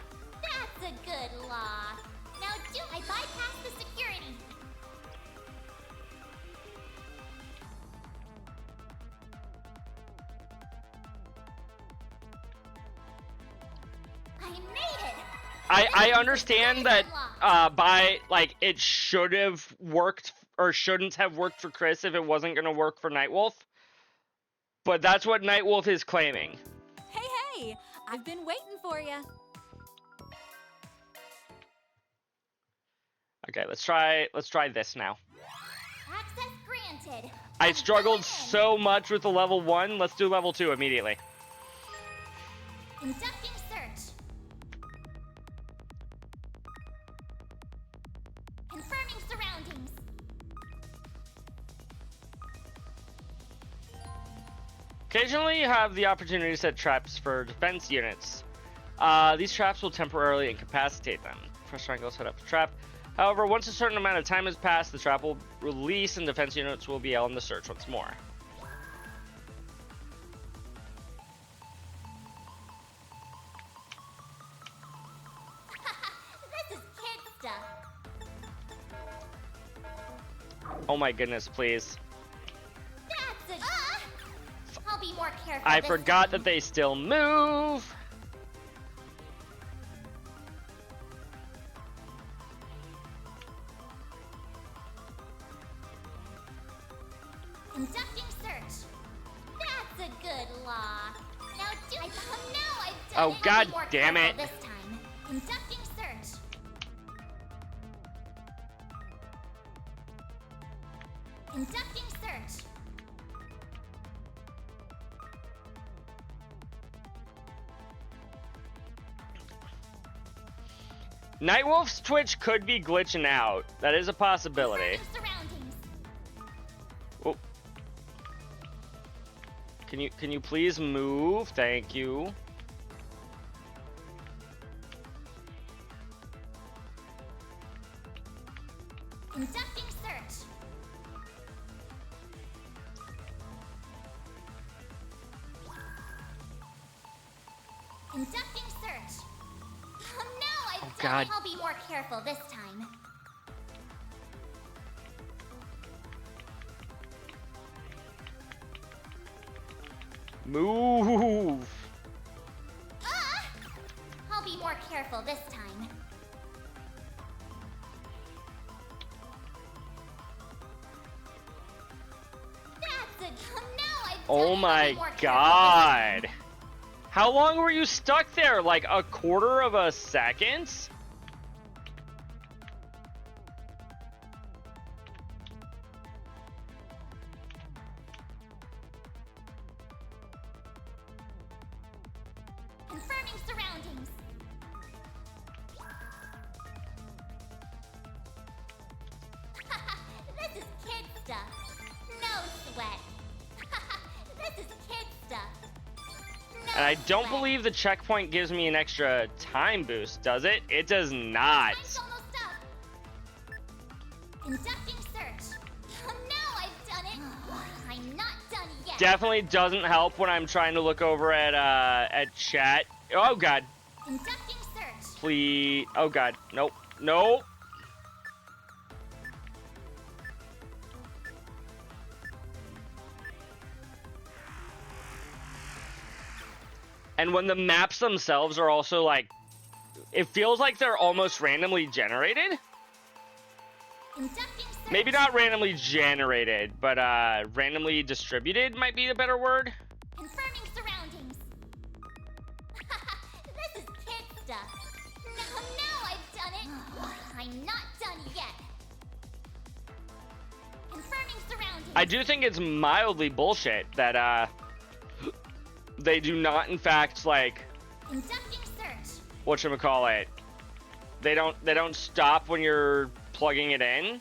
That's a good lock. Now do I bypass the security? I made it. I understand that it should have worked or shouldn't have worked for Chris if it wasn't gonna work for Nightwolf. But that's what Nightwolf is claiming. Hey, I've been waiting for you. Okay, let's try this now. Access granted. I struggled so much with the level 1. Let's do level 2 immediately. Conducting search. Confirming surroundings. Occasionally you have the opportunity to set traps for defense units. These traps will temporarily incapacitate them. Press triangle, set up a trap. However, once a certain amount of time has passed, the trap will release and defense units will be able to search once more. This is kid stuff. Oh my goodness, please. That's a... I'll be more careful. I this forgot time. that they still move. Conducting search. That's a good lock. Now do I... Oh no, I've done Oh, it. I'll God be more damn careful it. This time. Conducting search. Conducting search. Nightwolf's Twitch could be glitching out. That is a possibility. Surroundings. Oh. Can you please move? Thank you. Conducting search. Conducting search. Oh no, I've done God. it. I'll be more careful this time. Move. I'll be more careful this time. That's a... Oh no, I've done Oh it. I'll my be more careful this God. time. How long were you stuck there? Like a quarter of a second? Confirming surroundings. This is kid stuff. No sweat. This is kid stuff. No And I don't sweat. believe the checkpoint gives me an extra time boost, does it? It does not. Time's almost up. Conducting search. Oh no, I've done it. I'm not done yet. Definitely doesn't help when I'm trying to look over at chat. Oh God, Conducting search. please. Oh God, nope, nope. And when the maps themselves are also like, it feels like they're almost randomly generated. Maybe not randomly generated, but randomly distributed might be a better word. Confirming surroundings. This is kid stuff. Now I've done it. I'm not done yet. Confirming surroundings. I do think it's mildly bullshit that they do not in fact like Conducting search. whatchamacallit. They don't stop when you're plugging it in.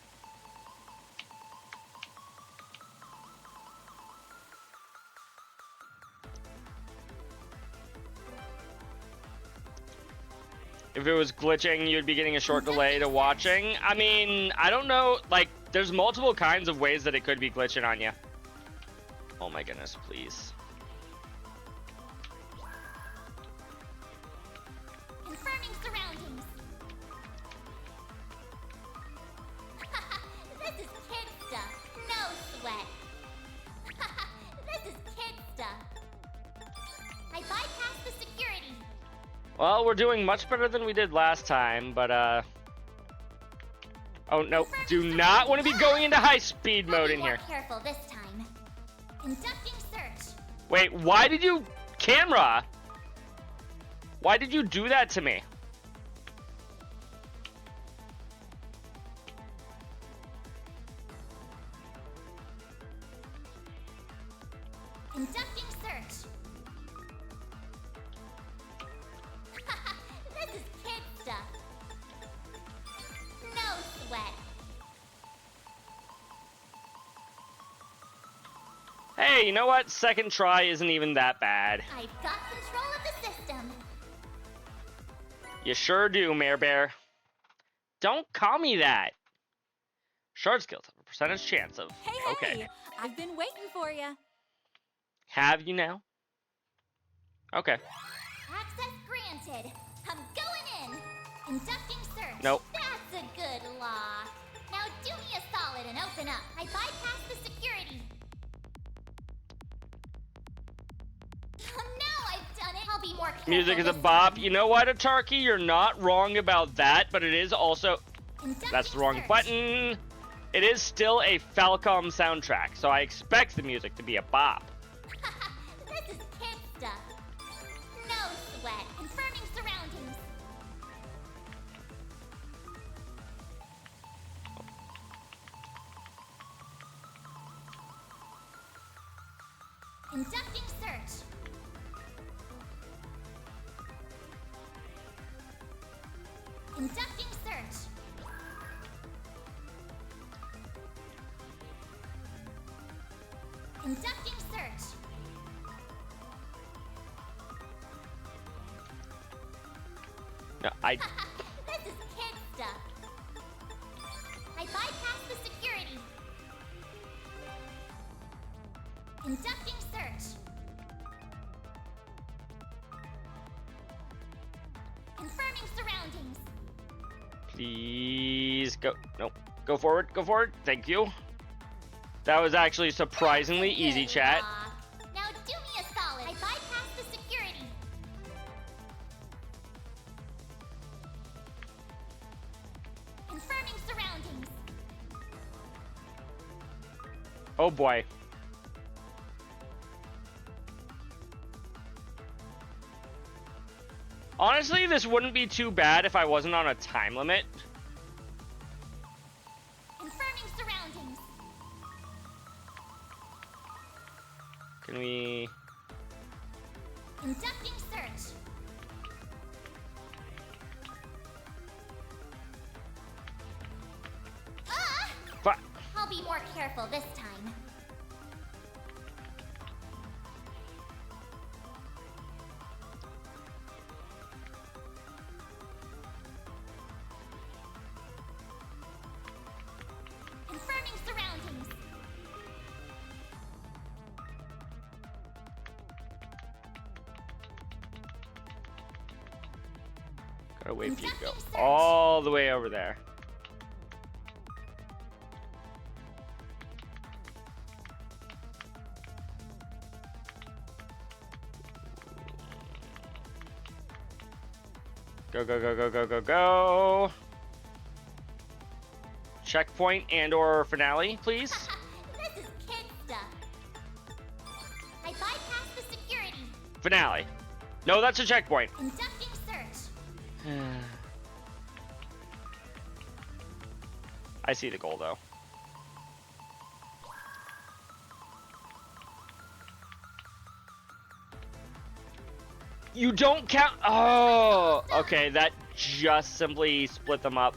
If it was glitching, you'd be getting a short delay to watching. I mean, I don't know, like, there's multiple kinds of ways that it could be glitching on you. Oh my goodness, please. Confirming surroundings. This is kid stuff. No sweat. This is kid stuff. I bypassed the security. Well, we're doing much better than we did last time, but oh no, do not want to be going into high speed mode in here. Careful this time. Conducting search. Wait, why did you camera? Why did you do that to me? Conducting search. This is kid stuff. No sweat. Hey, you know what? Second try isn't even that bad. I've got control of the system. You sure do, Mayor Bear. Don't call me that. Shard skills have a percentage chance of... Hey, okay. I've been waiting for you. Have you now? Okay. Access granted. I'm going in. Conducting search. Nope. That's a good lock. Now do me a solid and open up. I bypassed the security. Now I've done it. I'll be more careful. Music is a bop. You know what, Atarki? You're not wrong about that, but it is also... That's the wrong button. It is still a Falcom soundtrack, so I expect the music to be a bop. This is kid stuff. No sweat. Confirming surroundings. Conducting search. Conducting search. Conducting search. No, I... This is kid stuff. I bypassed the security. Conducting search. Confirming surroundings. Please go... Nope. Go forward. Go forward. Thank you. That was actually surprisingly easy, chat. Now do me a solid. I bypassed the security. Confirming surroundings. Oh boy. Honestly, this wouldn't be too bad if I wasn't on a time limit. Confirming surroundings. Can we... Conducting search. I'll be more careful this time. Confirming surroundings. Gotta wait for you to go all the way over there. Go, go, go, go, go, go, go. checkpoint and or finale, please? This is kid stuff. I bypassed the security. Finale. No, that's a checkpoint. Conducting search. I see the goal, though. You don't count. Oh, okay. That just simply split them up.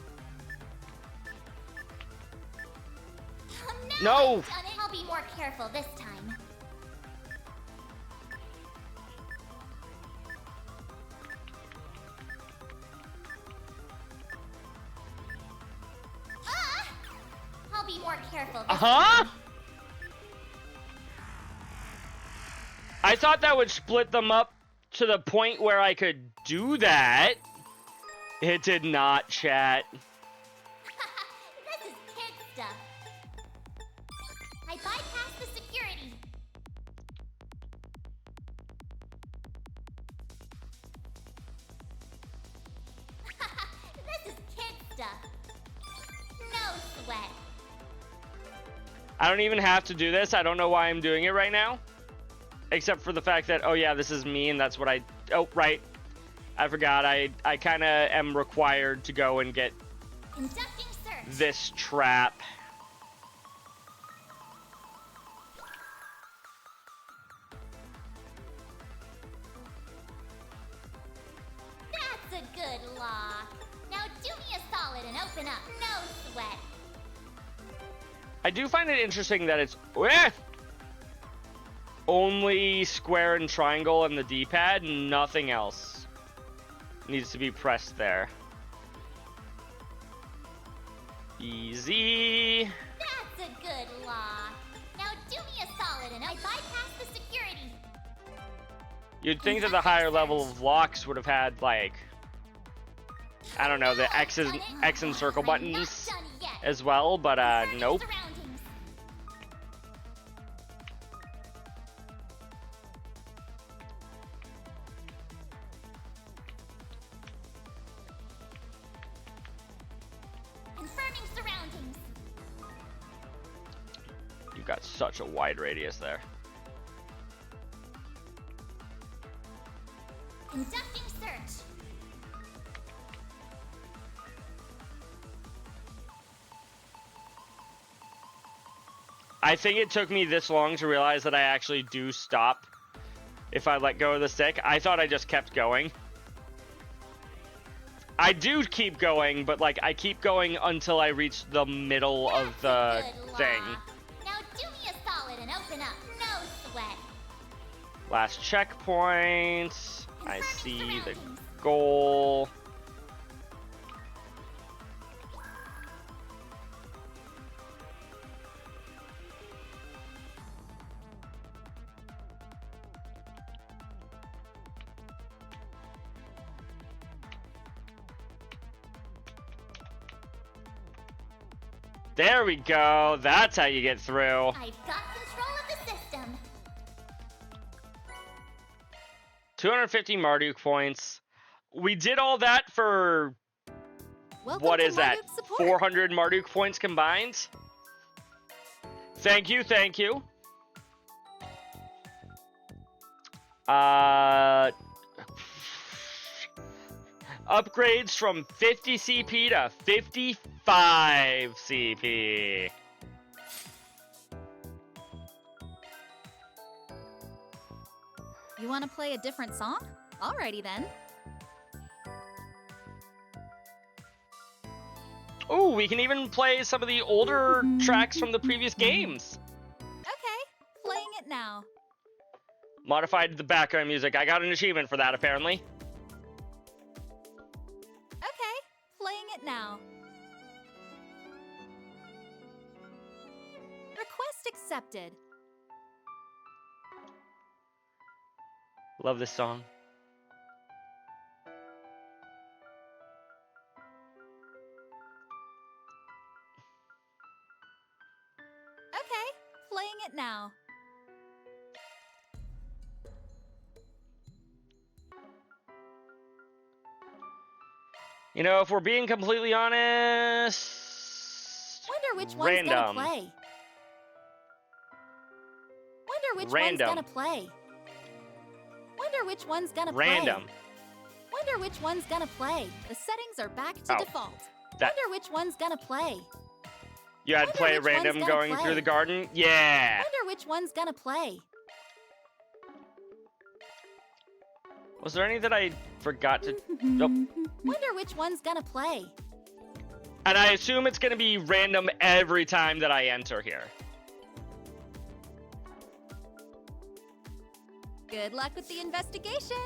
No. I'll be more careful this time. I'll be more careful this time. I thought that would split them up to the point where I could do that. It did not, chat. This is kid stuff. I bypassed the security. This is kid stuff. No sweat. I don't even have to do this. I don't know why I'm doing it right now. Except for the fact that, oh yeah, this is me and that's what I... Oh, right. I forgot. I kind of am required to go and get Conducting search. this trap. That's a good lock. Now do me a solid and open up. No sweat. I do find it interesting that it's only square and triangle in the D-pad, nothing else needs to be pressed there. Easy. That's a good lock. Now do me a solid and I bypass the security. You'd think that the higher level of locks would have had, like, I don't know, the X and circle buttons as well, but nope. Confirming surroundings. You've got such a wide radius there. Conducting search. I think it took me this long to realize that I actually do stop if I let go of the stick. I thought I just kept going. I do keep going, but like I keep going until I reach the middle of the thing. Now do me a solid and open up. No sweat. Last checkpoint. I see the goal. There we go. That's how you get through. I've got control of the system. 250 Marduk points. We did all that for what is that? 400 Marduk points combined? Thank you, thank you. Upgrades from 50 CP to 55 CP. You want to play a different song? Alrighty then. Ooh, we can even play some of the older tracks from the previous games. Okay, playing it now. Modified the background music. I got an achievement for that, apparently. Okay, playing it now. Request accepted. Love this song. Okay, playing it now. You know, if we're being completely honest, which one's Random. gonna play. Wonder which Random. one's gonna play. Wonder which one's gonna Random. play. Wonder which one's gonna play. The settings are back to Oh, default. that- Wonder which one's gonna play. You had Wonder play which one's random gonna going play. through the garden? Yeah. Wonder which one's gonna play. Was there any that I forgot to... Nope. Wonder which one's gonna play. And I assume it's going to be random every time that I enter here. Good luck with the investigation.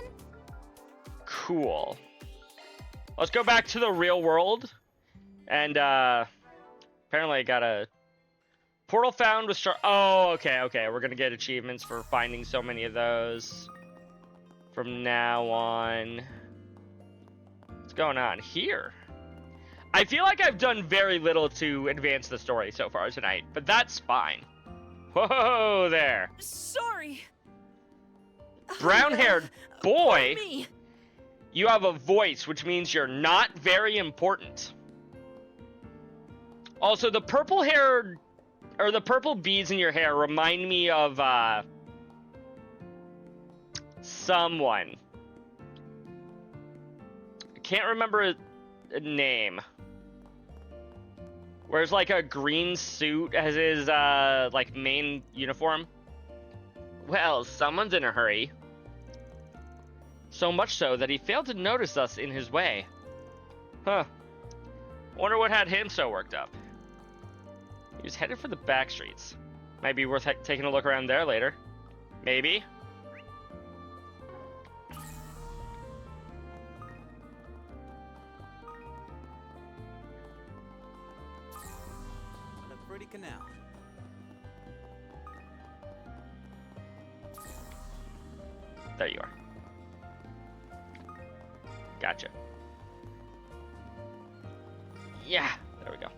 Cool. Let's go back to the real world. And, apparently I got a... Portal found with star... Oh, okay. We're going to get achievements for finding so many of those. From now on. What's going on here? I feel like I've done very little to advance the story so far tonight, but that's fine. Whoa there. Sorry. Brown-haired boy? Me. You have a voice, which means you're not very important. Also, the purple-haired... Or the purple beads in your hair remind me of, someone. I can't remember a name. Wears like a green suit as his like main uniform. Well, someone's in a hurry. So much so that he failed to notice us in his way. Huh. Wonder what had him so worked up. He was headed for the back streets. Might be worth taking a look around there later. Maybe. What a pretty canal. There you are. Gotcha. Yeah, there we go.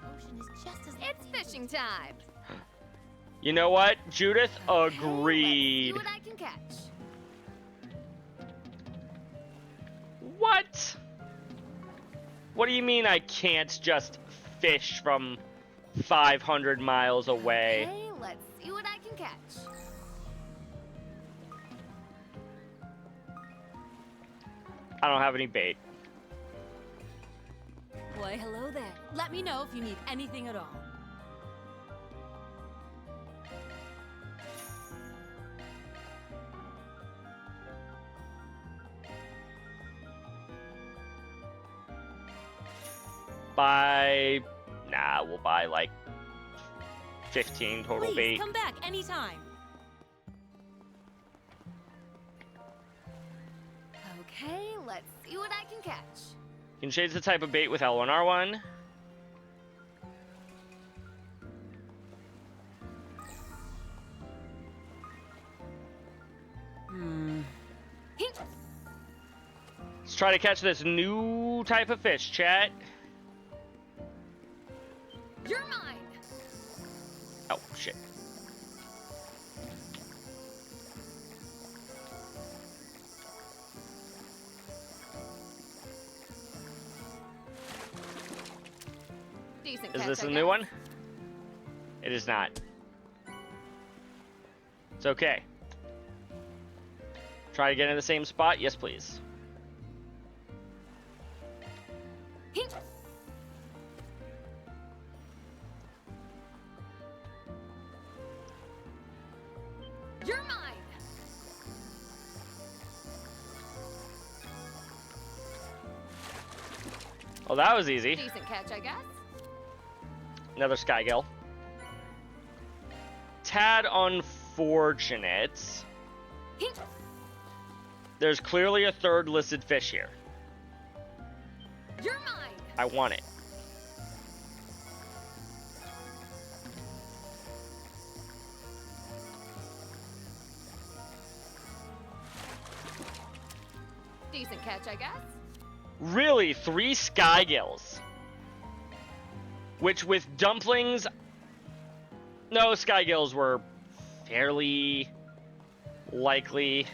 The ocean is just as It's fishing time. You know what, Judith? Let's Agreed. see what I can catch. What? What do you mean I can't just fish from 500 miles away? Okay, let's see what I can catch. I don't have any bait. Why, hello there. Let me know if you need anything at all. We'll buy like 15 total Please, bait. come back anytime. Okay, let's see what I can catch. You can change the type of bait with L1, R1. Let's try to catch this new type of fish, chat. You're mine. Oh, shit. Decent Is catch, this I a new guess. one? It is not. It's okay. Try to get in the same spot? Yes, please. You're mine. Well, that was easy. Decent catch, I guess. Another Skygill. Tad unfortunate. There's clearly a third listed fish here. You're mine. I want it. Decent catch, I guess. Really, 3 Skygills. Which with dumplings... No, Skygills were fairly likely.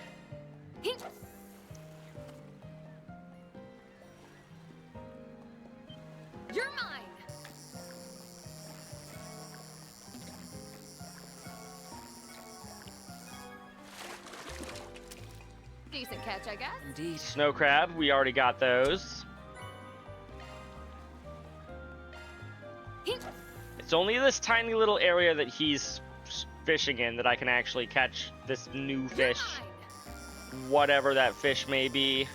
You're mine. Decent catch, I guess. Indeed. Snow crab, we already got those. It's only this tiny little area that he's fishing in that I can actually catch this new fish. Whatever that fish may be.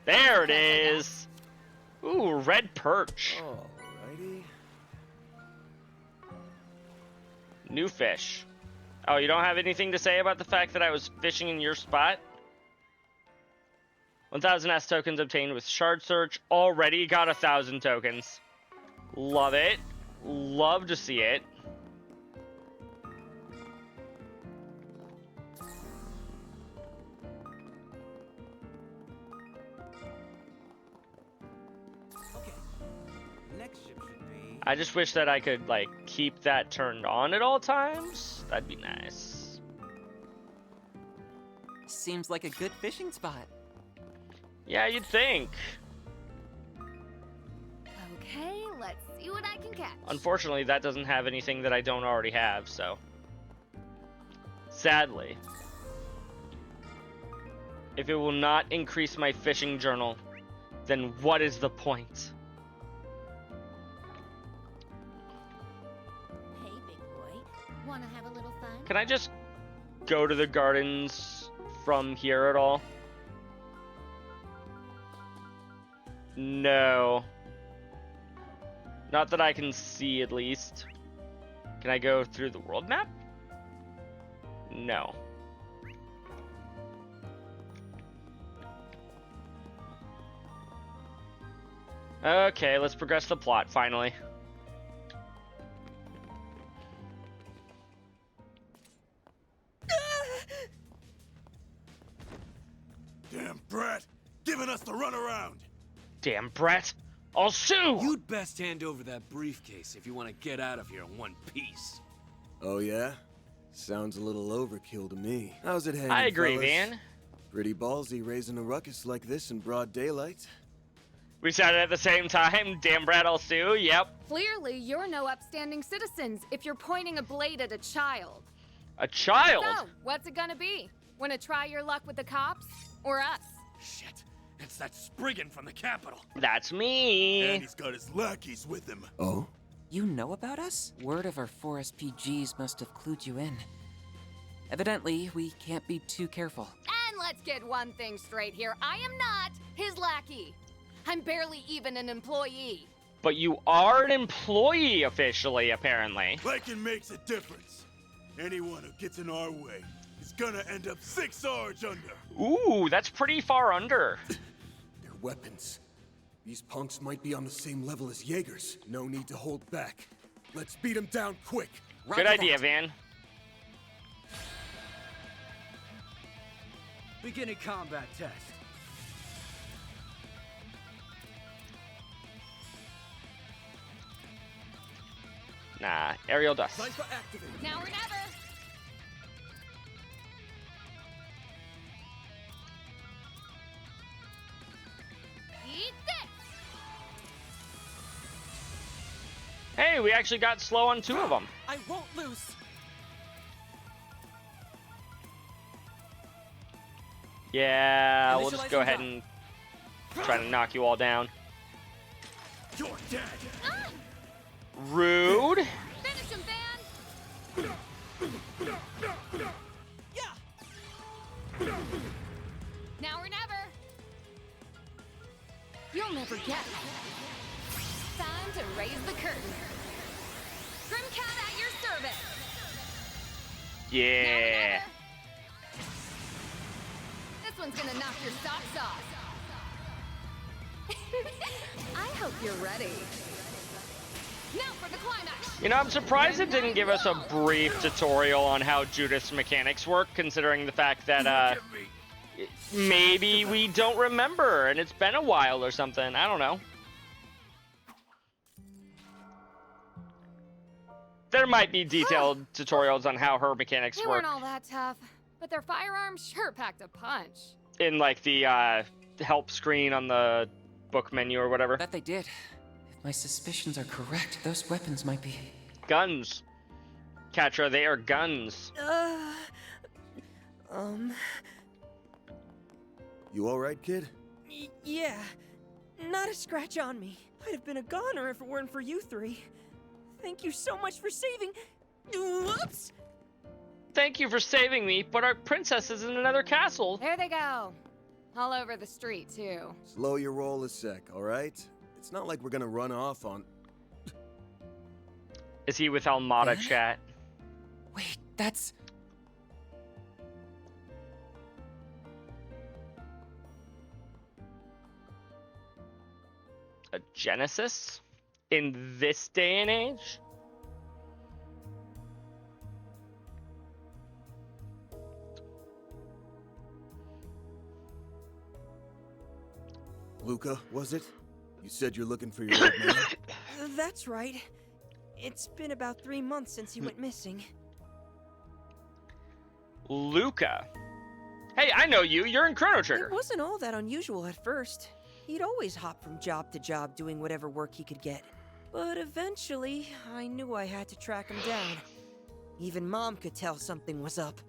There it is! Ooh, red perch. Alrighty. New fish. Oh, you don't have anything to say about the fact that I was fishing in your spot? 1,000 S tokens obtained with shard search. Already got 1,000 tokens. Love it. Love to see it. Okay. Next ship should be. I just wish that I could, like, keep that turned on at all times. That'd be nice. Seems like a good fishing spot. Yeah, you'd think. Okay, let's see what I can catch. Unfortunately, that doesn't have anything that I don't already have, so. Sadly. If it will not increase my fishing journal, then what is the point? Hey, big boy. Wanna have a little fun? Can I just go to the gardens from here at all? No. Not that I can see, at least. Can I go through the world map? No. Okay, let's progress the plot, finally. Damn brat! Giving us the runaround! Damn brat! I'll sue! You'd best hand over that briefcase if you want to get out of here in one piece. Oh yeah? Sounds a little overkill to me. How's it hanging, I agree, fellas? Van. Pretty ballsy raising a ruckus like this in broad daylight. We said it at the same time. Damn brat, I'll sue. Yep. Clearly, you're no upstanding citizens if you're pointing a blade at a child. A child? So, what's it gonna be? Wanna try your luck with the cops? Or us? Shit! It's that Spriggan from the capital! That's me! And he's got his lackeys with him. Oh? You know about us? Word of our 4 SPGs must have clued you in. Evidently, we can't be too careful. And let's get one thing straight here. I am not his lackey. I'm barely even an employee. But you are an employee officially, apparently. Liking makes a difference. Anyone who gets in our way is gonna end up 6 sarge under. Ooh, that's pretty far under. Their weapons. These punks might be on the same level as Jaegers. No need to hold back. Let's beat them down quick. Good idea, Van. Beginning combat test. Nah, aerial dust. Cypher activated. Now or never. Eat this. Hey, we actually got slow on 2 of them. I won't lose. Yeah, we'll just go ahead and try to knock you all down. You're dead. Rude. Finish him, Van. Now or never. You'll never get me. Time to raise the curtain. Grimcat at your service. Yeah. This one's gonna knock your socks off. I hope you're ready. Now for the climax. You know, I'm surprised it didn't give us a brief tutorial on how Judith's mechanics work, considering the fact that, maybe we don't remember and it's been a while or something. I don't know. There might be detailed tutorials on how her mechanics They work. weren't all that tough, but their firearms sure packed a punch. In like the help screen on the book menu or whatever. Bet they did. If my suspicions are correct, those weapons might be... Guns. Katra, they are guns. You alright, kid? Yeah. Not a scratch on me. I'd have been a goner if it weren't for you three. Thank you so much for saving... Whoops! Thank you for saving me, but our princess is in another castle. There they go. All over the street, too. Slow your roll a sec, alright? It's not like we're gonna run off on... Is he with Almada, chat? Wait, that's... A Genesis? In this day and age? Luca, was it? You said you're looking for your old man? That's right. It's been about 3 months since he went missing. Luca. Hey, I know you. You're in Chrono Trigger. It wasn't all that unusual at first. He'd always hop from job to job doing whatever work he could get. But eventually, I knew I had to track him down. Even Mom could tell something was up.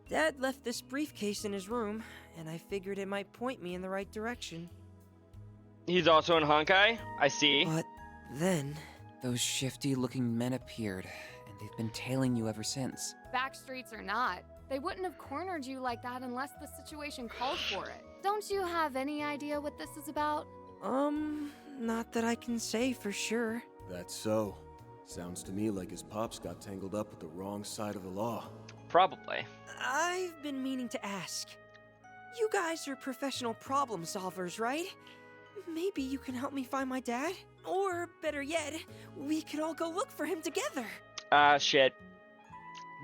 Dad left this briefcase in his room, and I figured it might point me in the right direction. He's also in Honkai? I see. But then... Those shifty-looking men appeared, and they've been tailing you ever since. Backstreets or not, they wouldn't have cornered you like that unless the situation called for it. Don't you have any idea what this is about? Not that I can say for sure. That's so. Sounds to me like his pops got tangled up with the wrong side of the law. Probably. I've been meaning to ask. You guys are professional problem solvers, right? Maybe you can help me find my dad? Or, better yet, we could all go look for him together. Shit.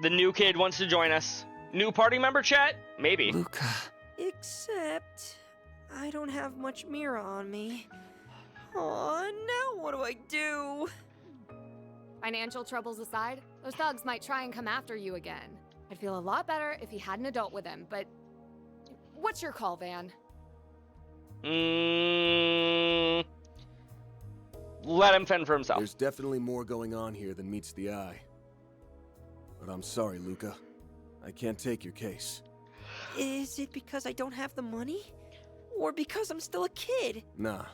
The new kid wants to join us. New party member, chat? Maybe. Luca. Except, I don't have much Mira on me. Aw, now what do I do? Financial troubles aside, those thugs might try and come after you again. I'd feel a lot better if he had an adult with him, but... What's your call, Van? Let him fend for himself. There's definitely more going on here than meets the eye. But I'm sorry, Luca. I can't take your case. Is it because I don't have the money? Or because I'm still a kid? Nah,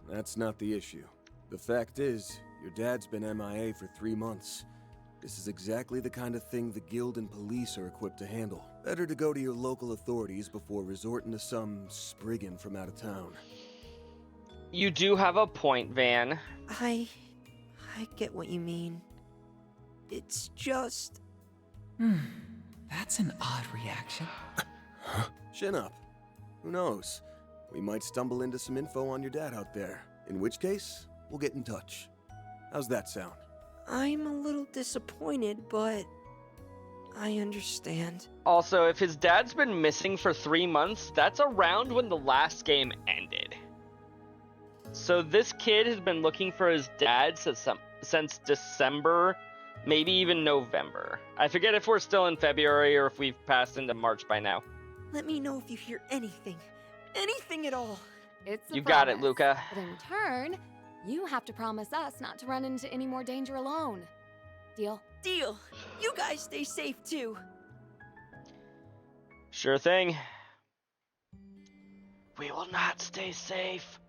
that's not the issue. The fact is, your dad's been MIA for 3 months. This is exactly the kind of thing the guild and police are equipped to handle. Better to go to your local authorities before resorting to some spriggan from out of town. You do have a point, Van. I get what you mean. It's just... That's an odd reaction. Chin up. Who knows? We might stumble into some info on your dad out there. In which case, we'll get in touch. How's that sound? I'm a little disappointed, but I understand. Also, if his dad's been missing for 3 months, that's around when the last game ended. So this kid has been looking for his dad since December, maybe even November. I forget if we're still in February or if we've passed into March by now. Let me know if you hear anything. Anything at all. It's a You got it, promise. Luca. But in turn, you have to promise us not to run into any more danger alone. Deal? Deal. You guys stay safe, too. Sure thing. We will not stay safe.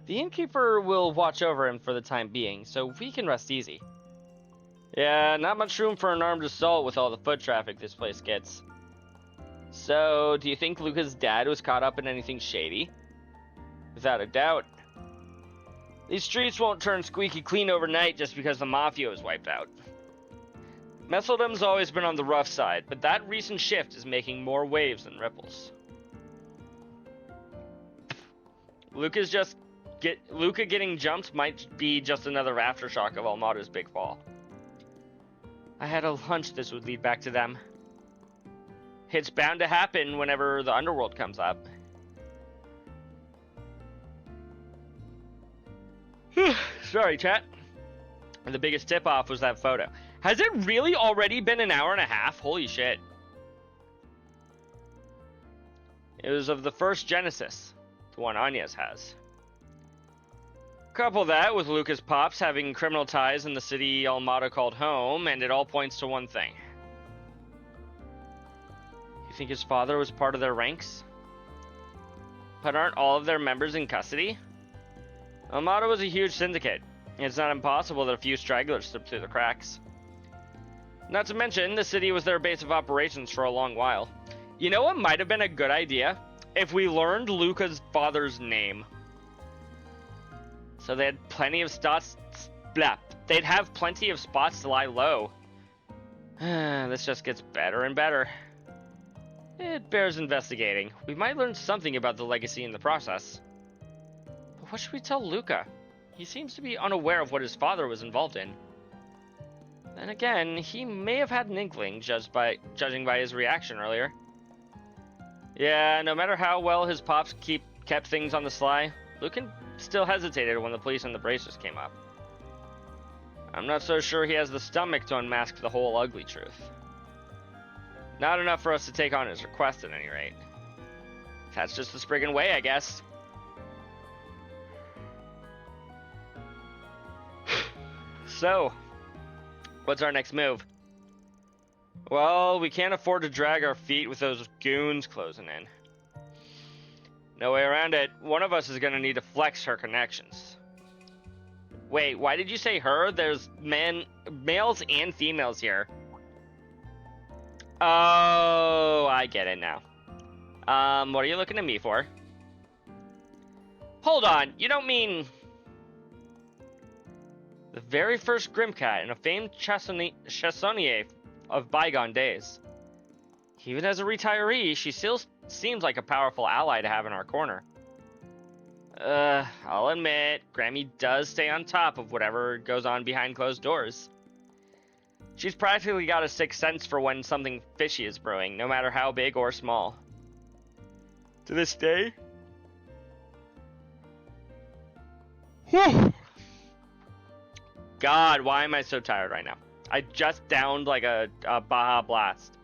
The innkeeper will watch over him for the time being, so we can rest easy. Yeah, not much room for an armed assault with all the foot traffic this place gets. So, do you think Luca's dad was caught up in anything shady? Without a doubt. These streets won't turn squeaky clean overnight just because the Mafia was wiped out. MESSELDAM's always been on the rough side, but that recent shift is making more waves than ripples. Luca getting jumped might be just another aftershock of Almada's big fall. I had a hunch this would lead back to them. It's bound to happen whenever the underworld comes up. Sorry, chat. And the biggest tip-off was that photo. Has it really already been an hour and a half? Holy shit. It was of the first Genesis, the one Agnes has. Couple that with Lucas Pops having criminal ties in the city Almada called home, and it all points to one thing. You think his father was part of their ranks? But aren't all of their members in custody? Almada was a huge syndicate. It's not impossible that a few stragglers slipped through the cracks. Not to mention, the city was their base of operations for a long while. You know what might have been a good idea? If we learned Luca's father's name. So they had plenty of spots. They'd have plenty of spots to lie low. This just gets better and better. It bears investigating. We might learn something about the legacy in the process. But what should we tell Luca? He seems to be unaware of what his father was involved in. Then again, he may have had an inkling, judging by his reaction earlier. Yeah, no matter how well his pops kept things on the sly, Lucan still hesitated when the police and the bracers came up. I'm not so sure he has the stomach to unmask the whole ugly truth. Not enough for us to take on his request at any rate. That's just the Spriggan way, I guess. So, what's our next move? Well, we can't afford to drag our feet with those goons closing in. No way around it. One of us is going to need to flex her connections. Wait, why did you say her? There's males and females here. Oh, I get it now. What are you looking at me for? Hold on, you don't mean... The very first Grimcat and a famed chassonnier of bygone days. Even as a retiree, she still seems like a powerful ally to have in our corner. I'll admit, Grammy does stay on top of whatever goes on behind closed doors. She's practically got a sixth sense for when something fishy is brewing, no matter how big or small. To this day... Whew. God, why am I so tired right now? I just downed like a Baja Blast.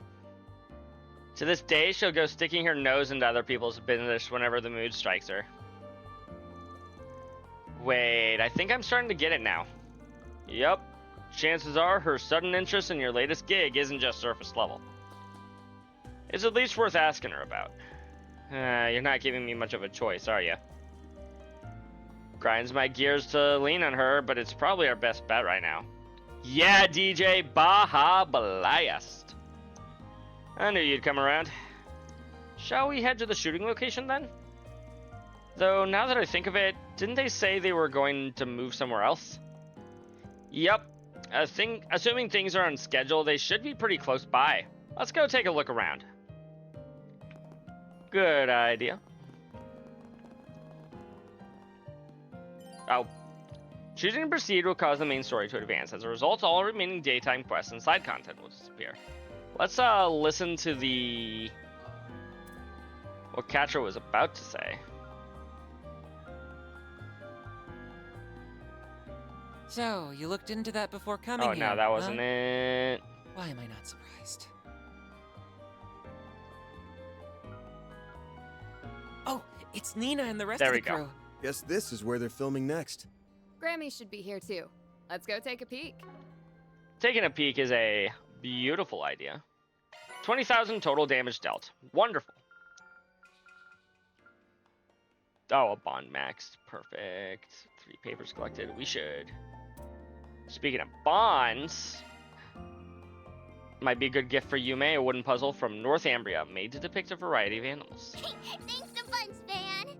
To this day, she'll go sticking her nose into other people's business whenever the mood strikes her. Wait, I think I'm starting to get it now. Yep. Chances are her sudden interest in your latest gig isn't just surface level. It's at least worth asking her about. You're not giving me much of a choice, are you? Grinds my gears to lean on her, but it's probably our best bet right now. Yeah, DJ, Baja Blast. I knew you'd come around. Shall we head to the shooting location then? Though, now that I think of it, didn't they say they were going to move somewhere else? Yep. Assuming things are on schedule, they should be pretty close by. Let's go take a look around. Good idea. Oh. Choosing to proceed will cause the main story to advance. As a result, all remaining daytime quests and side content will disappear. Let's listen to what Catra was about to say. So, you looked into that before coming here? Oh, no, that wasn't it. Why am I not surprised? Oh, it's Nina and the rest of the crew. Guess this is where they're filming next. Grammy should be here too. Let's go take a peek. Taking a peek is a beautiful idea. 20,000 total damage dealt. Wonderful. Oh, a bond maxed. Perfect. 3 papers collected. We should. Speaking of bonds, might be a good gift for Yume, a wooden puzzle from Northumbria, made to depict a variety of animals. Thanks a bunch, man.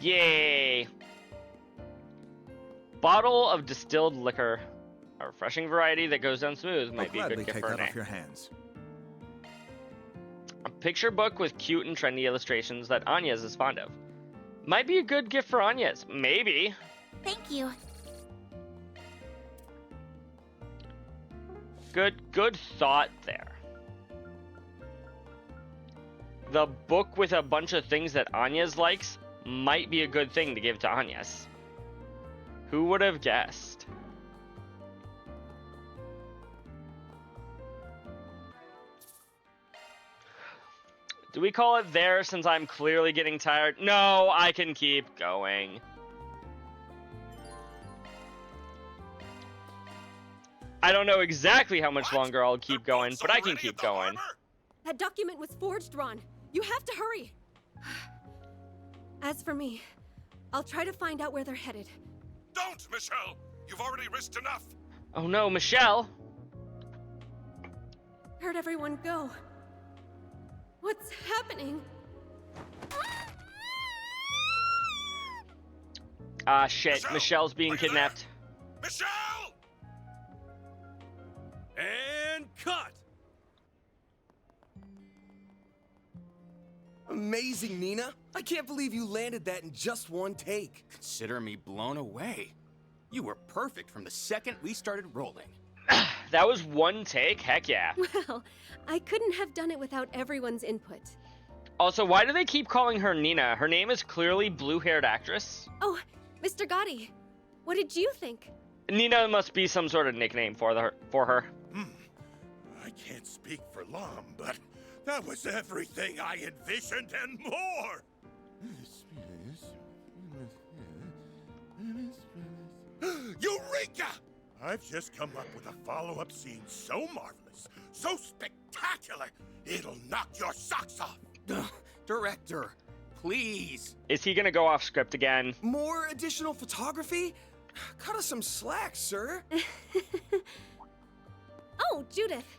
Yay! Bottle of distilled liquor, a refreshing variety that goes down smooth, might be a good gift for take that Renee. off your hands. A picture book with cute and trendy illustrations that Agnes is fond of. Might be a good gift for Agnes. Maybe. Thank you. Good thought there. The book with a bunch of things that Agnes likes might be a good thing to give to Agnes. Who would have guessed? Do we call it there since I'm clearly getting tired? No, I can keep going. I don't know exactly how much longer I'll keep going, but I can keep going. That document was forged, Ron. You have to hurry. As for me, I'll try to find out where they're headed. Don't, Michelle! You've already risked enough! Oh no, Michelle! Heard everyone go. What's happening? Ah, shit. Michelle's being kidnapped. Michelle! And cut! Amazing, Nina. I can't believe you landed that in just one take. Consider me blown away. You were perfect from the second we started rolling. That was one take? Heck yeah. Well, I couldn't have done it without everyone's input. Also, why do they keep calling her Nina? Her name is clearly blue-haired actress. Oh, Mr. Gotti, what did you think? Nina must be some sort of nickname for her. I can't speak for long, but that was everything I envisioned and more! Eureka! I've just come up with a follow-up scene so marvelous, so spectacular, it'll knock your socks off! Director, please. Is he gonna go off script again? More additional photography? Cut us some slack, sir. Oh, Judith.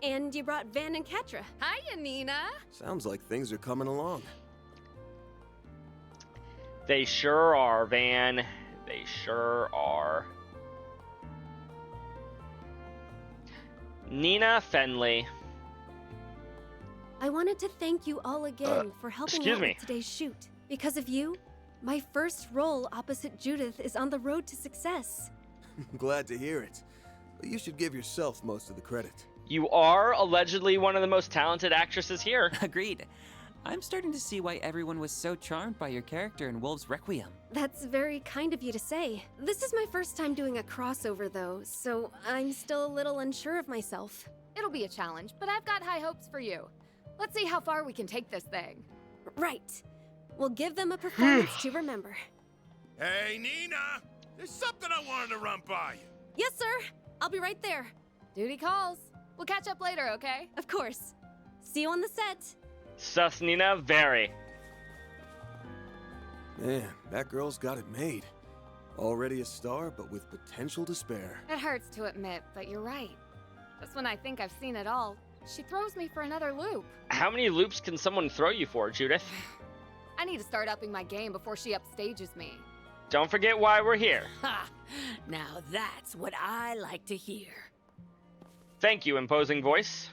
And you brought Van and Katra. Hiya, Nina. Sounds like things are coming along. They sure are, Van. They sure are. Nina Fenley. I wanted to thank you all again for helping excuse out me. with today's shoot. Because of you, my first role opposite Judith is on the road to success. Glad to hear it. But you should give yourself most of the credit. You are allegedly one of the most talented actresses here. Agreed. I'm starting to see why everyone was so charmed by your character in Wolves Requiem. That's very kind of you to say. This is my first time doing a crossover, though, so I'm still a little unsure of myself. It'll be a challenge, but I've got high hopes for you. Let's see how far we can take this thing. Right. We'll give them a performance to remember. Hey, Nina! There's something I wanted to run by you. Yes, sir. I'll be right there. Duty calls. We'll catch up later, okay? Of course. See you on the set. Sus, Nina, very. Man, that girl's got it made. Already a star, but with potential to spare. It hurts to admit, but you're right. Just when I think I've seen it all, she throws me for another loop. How many loops can someone throw you for, Judith? I need to start upping my game before she upstages me. Don't forget why we're here. Ha! Now that's what I like to hear. Thank you, imposing voice.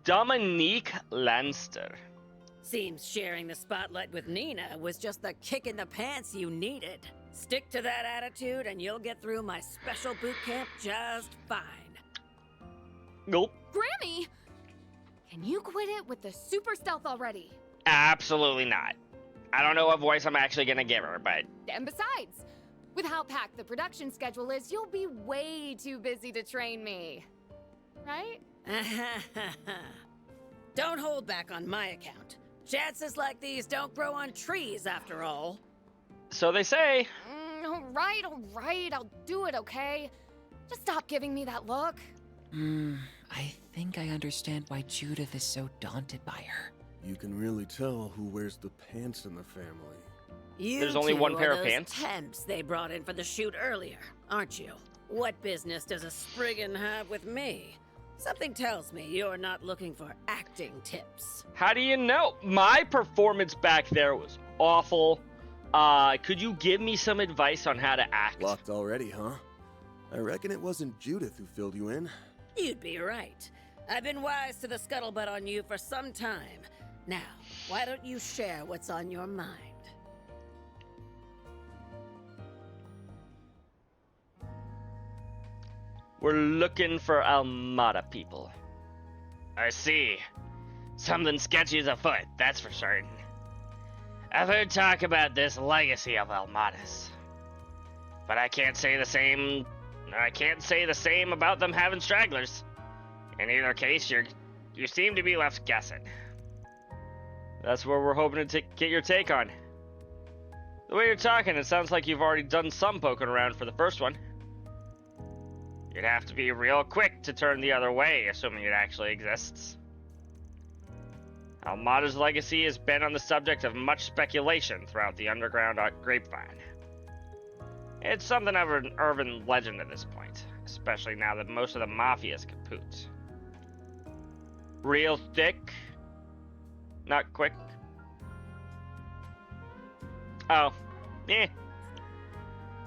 Dominique Lanster. Seems sharing the spotlight with Nina was just the kick in the pants you needed. Stick to that attitude and you'll get through my special boot camp just fine. Nope. Grammy! Can you quit it with the super stealth already? Absolutely not. I don't know what voice I'm actually gonna give her, but... And besides, with how packed the production schedule is, you'll be way too busy to train me. Right? Don't hold back on my account. Chances like these don't grow on trees, after all. So they say. All right, I'll do it, okay? Just stop giving me that look. I think I understand why Judith is so daunted by her. You can really tell who wears the pants in the family. There's only one pair of those pants? Temps they brought in for the shoot earlier, aren't you? What business does a Spriggan have with me? Something tells me you're not looking for acting tips. How do you know? My performance back there was awful. Could you give me some advice on how to act? Locked already, huh? I reckon it wasn't Judith who filled you in. You'd be right. I've been wise to the scuttlebutt on you for some time. Now, why don't you share what's on your mind? We're looking for Almada people. I see. Something sketchy is afoot, that's for certain. I've heard talk about this legacy of Almadas. But I can't say the same about them having stragglers. In either case, you're You seem to be left guessing. That's what we're hoping to get your take on. The way you're talking, it sounds like you've already done some poking around for the first one. You'd have to be real quick to turn the other way, assuming it actually exists. Almada's legacy has been on the subject of much speculation throughout the underground grapevine. It's something of an urban legend at this point, especially now that most of the mafia's kaput. Real thick, not quick. Oh, eh.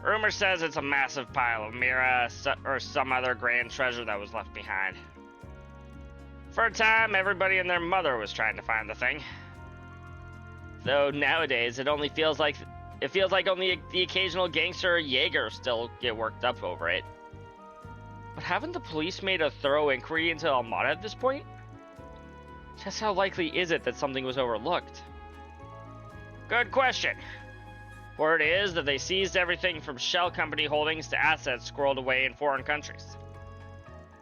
Rumor says it's a massive pile of Mira or some other grand treasure that was left behind. For a time, everybody and their mother was trying to find the thing. Though nowadays, it feels like only the occasional gangster or Jaeger still get worked up over it. But haven't the police made a thorough inquiry into Almada at this point? Just how likely is it that something was overlooked? Good question. Word is that they seized everything from shell company holdings to assets squirreled away in foreign countries.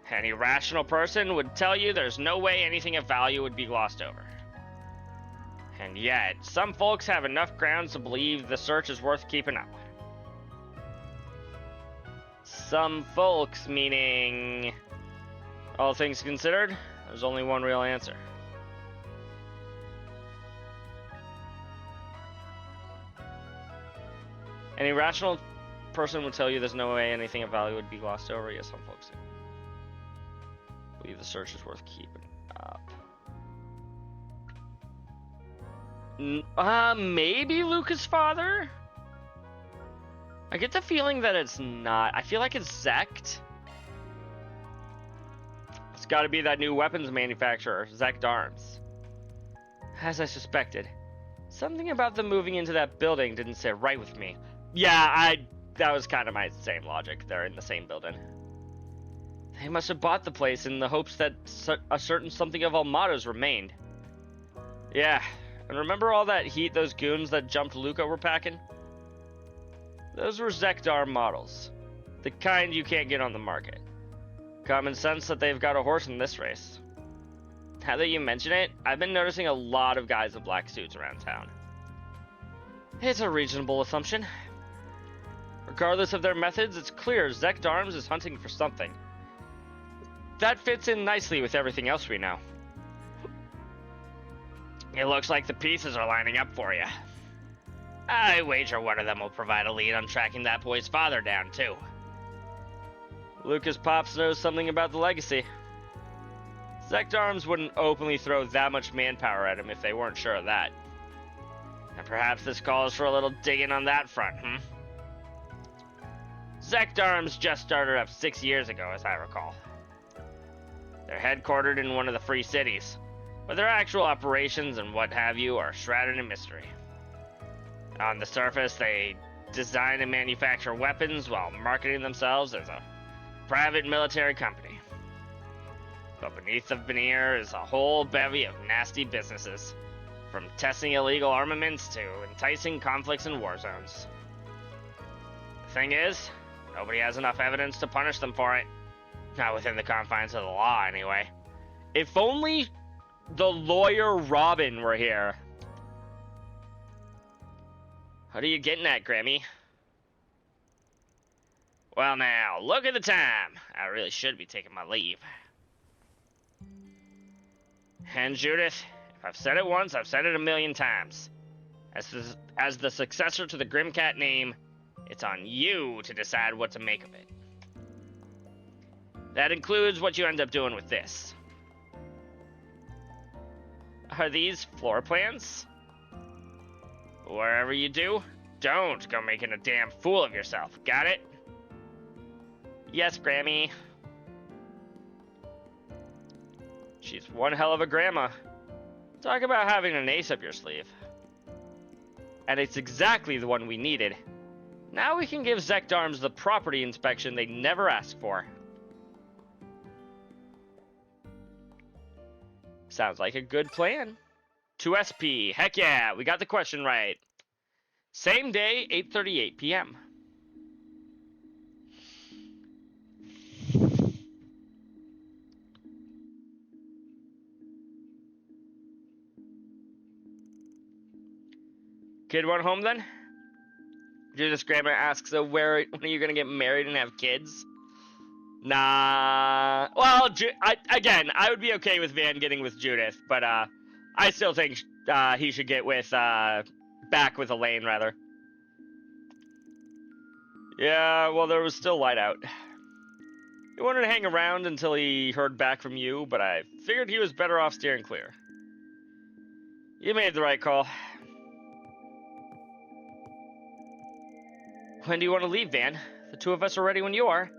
Any rational person would tell you there's no way anything of value would be glossed over. And yet, some folks have enough grounds to believe the search is worth keeping up. Some folks, meaning... all things considered, there's only one real answer. Any rational person would tell you there's no way anything of value would be glossed over. Yes, some folks do. Believe the search is worth keeping up. Maybe Luca's father? I get the feeling that it's not. I feel like it's Zekt. It's gotta be that new weapons manufacturer, Zekt Arms. As I suspected, something about them moving into that building didn't sit right with me. Yeah, that was kind of my same logic. They're in the same building. They must have bought the place in the hopes that a certain something of Almada's remained. Yeah, and remember all that heat those goons that jumped Luca were packing? Those were Zekdar models. The kind you can't get on the market. Common sense that they've got a horse in this race. Now that you mention it, I've been noticing a lot of guys in black suits around town. It's a reasonable assumption. Regardless of their methods, it's clear Zekt Arms is hunting for something. That fits in nicely with everything else we know. It looks like the pieces are lining up for you. I wager one of them will provide a lead on tracking that boy's father down, too. Lucas Pops knows something about the legacy. Zekt Arms wouldn't openly throw that much manpower at him if they weren't sure of that. And perhaps this calls for a little digging on that front, Zekt Arms just started up 6 years ago, as I recall. They're headquartered in one of the free cities, but their actual operations and what have you are shrouded in mystery. On the surface, they design and manufacture weapons while marketing themselves as a private military company. But beneath the veneer is a whole bevy of nasty businesses, from testing illegal armaments to enticing conflicts in war zones. The thing is, nobody has enough evidence to punish them for it. Not within the confines of the law, anyway. If only the lawyer Robin were here. What are you getting at, Grammy? Well now, look at the time. I really should be taking my leave. And Judith, if I've said it once, I've said it a million times. As the successor to the Grimcat name, it's on you to decide what to make of it. That includes what you end up doing with this. Are these floor plans? Wherever you do, don't go making a damn fool of yourself. Got it? Yes, Grammy. She's one hell of a grandma. Talk about having an ace up your sleeve. And it's exactly the one we needed. Now we can give Zekt Arms the property inspection they never asked for. Sounds like a good plan. 2SP. Heck yeah, we got the question right. Same day, 8:38 p.m. Kid went home then? Judith's grandma asks, so when are you gonna get married and have kids? Nah. Well, I would be okay with Van getting with Judith, but I still think he should get with back with Elaine rather. Yeah, well, there was still light out. He wanted to hang around until he heard back from you, but I figured he was better off steering clear. You made the right call. When do you want to leave, Van? The two of us are ready when you are.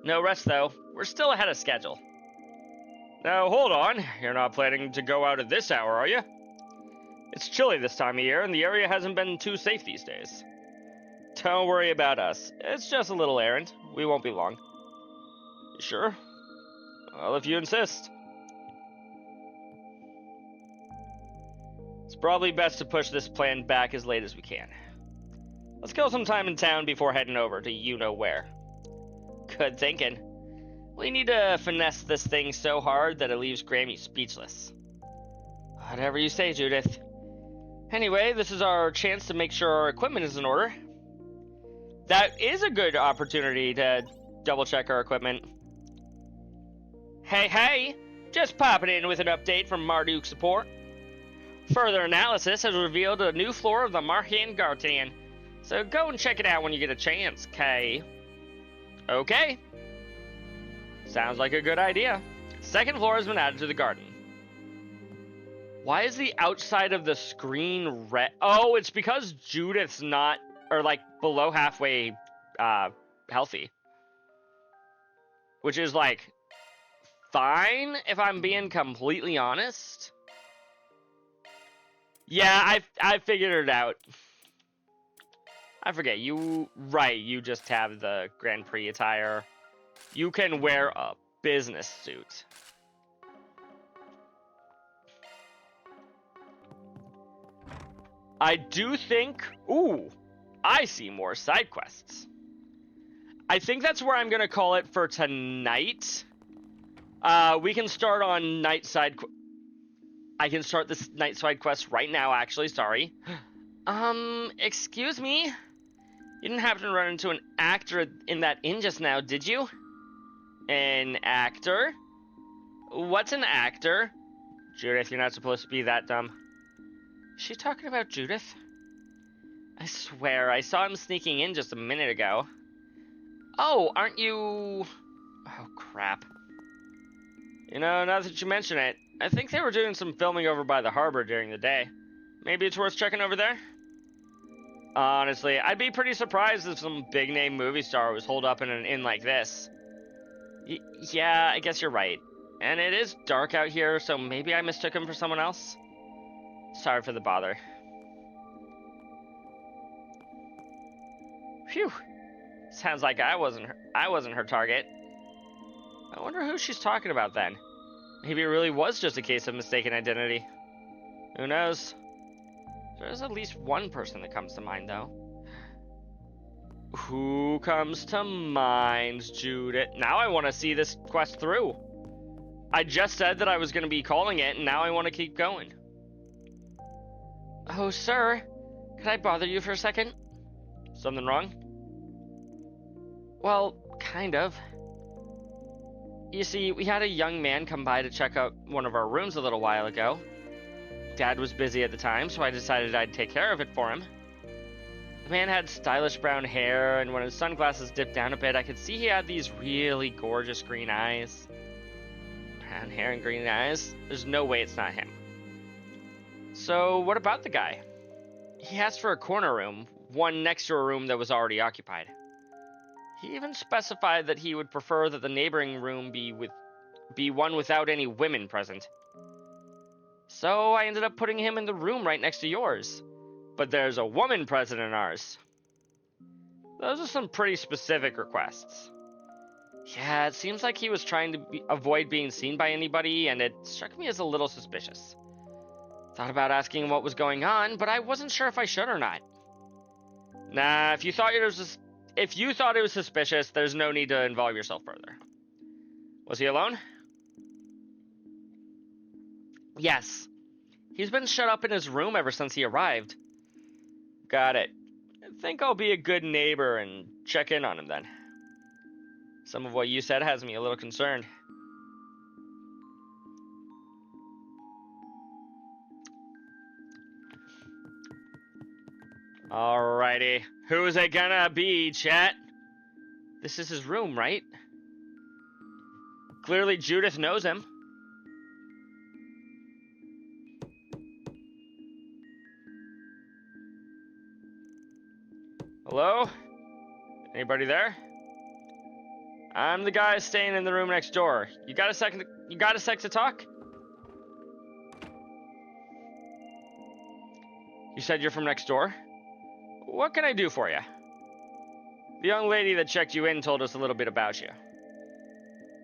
No rest, though. We're still ahead of schedule. Now, hold on. You're not planning to go out at this hour, are you? It's chilly this time of year, and the area hasn't been too safe these days. Don't worry about us. It's just a little errand. We won't be long. You sure? Well, if you insist. It's probably best to push this plan back as late as we can. Let's kill some time in town before heading over to you-know-where. Good thinking. We need to finesse this thing so hard that it leaves Grammy speechless. Whatever you say, Judith. Anyway, this is our chance to make sure our equipment is in order. That is a good opportunity to double-check our equipment. Hey! Just popping in with an update from Marduk support. Further analysis has revealed a new floor of the Marhan Gartan. So go and check it out when you get a chance, Kay. Okay. Sounds like a good idea. Second floor has been added to the garden. Why is the outside of the screen red? Oh, it's because Judith's not, or like below halfway healthy. Which is like fine if I'm being completely honest. Yeah, I figured it out. I forget, you just have the Grand Prix attire. You can wear a business suit. I do think, ooh, I see more side quests. I think that's where I'm gonna call it for tonight. We can start on night side. I can start this night side quest right now, actually, sorry. Excuse me? You didn't happen to run into an actor in that inn just now, did you? An actor? What's an actor? Judith, you're not supposed to be that dumb. Is she talking about Judith? I swear, I saw him sneaking in just a minute ago. Oh, aren't you... Oh, crap. You know, now that you mention it, I think they were doing some filming over by the harbor during the day. Maybe it's worth checking over there? Honestly, I'd be pretty surprised if some big-name movie star was holed up in an inn like this. Yeah, I guess you're right. And it is dark out here, so maybe I mistook him for someone else? Sorry for the bother. Phew. Sounds like I wasn't her target. I wonder who she's talking about then. Maybe it really was just a case of mistaken identity. Who knows? There's at least one person that comes to mind, though. Who comes to mind, Judith? Now I want to see this quest through. I just said that I was going to be calling it, and now I want to keep going. Oh, sir. Could I bother you for a second? Something wrong? Well, kind of. You see, we had a young man come by to check out one of our rooms a little while ago. Dad was busy at the time, so I decided I'd take care of it for him. The man had stylish brown hair, and when his sunglasses dipped down a bit, I could see he had these really gorgeous green eyes. Brown hair and green eyes? There's no way it's not him. So, what about the guy? He asked for a corner room, one next to a room that was already occupied. He even specified that he would prefer that the neighboring room be one without any women present. So I ended up putting him in the room right next to yours. But there's a woman present in ours. Those are some pretty specific requests. Yeah, it seems like he was trying to avoid being seen by anybody, and it struck me as a little suspicious. Thought about asking what was going on, but I wasn't sure if I should or not. Nah, if you thought it was suspicious, there's no need to involve yourself further. Was he alone? Yes. He's been shut up in his room ever since he arrived. Got it. I think I'll be a good neighbor and check in on him then. Some of what you said has me a little concerned. Alrighty. Who's it gonna be, chat? This is his room, right? Clearly Judith knows him. Hello? Anybody there? I'm the guy staying in the room next door. You got a second? You got a sec to talk? You said you're from next door? What can I do for you? The young lady that checked you in told us a little bit about you.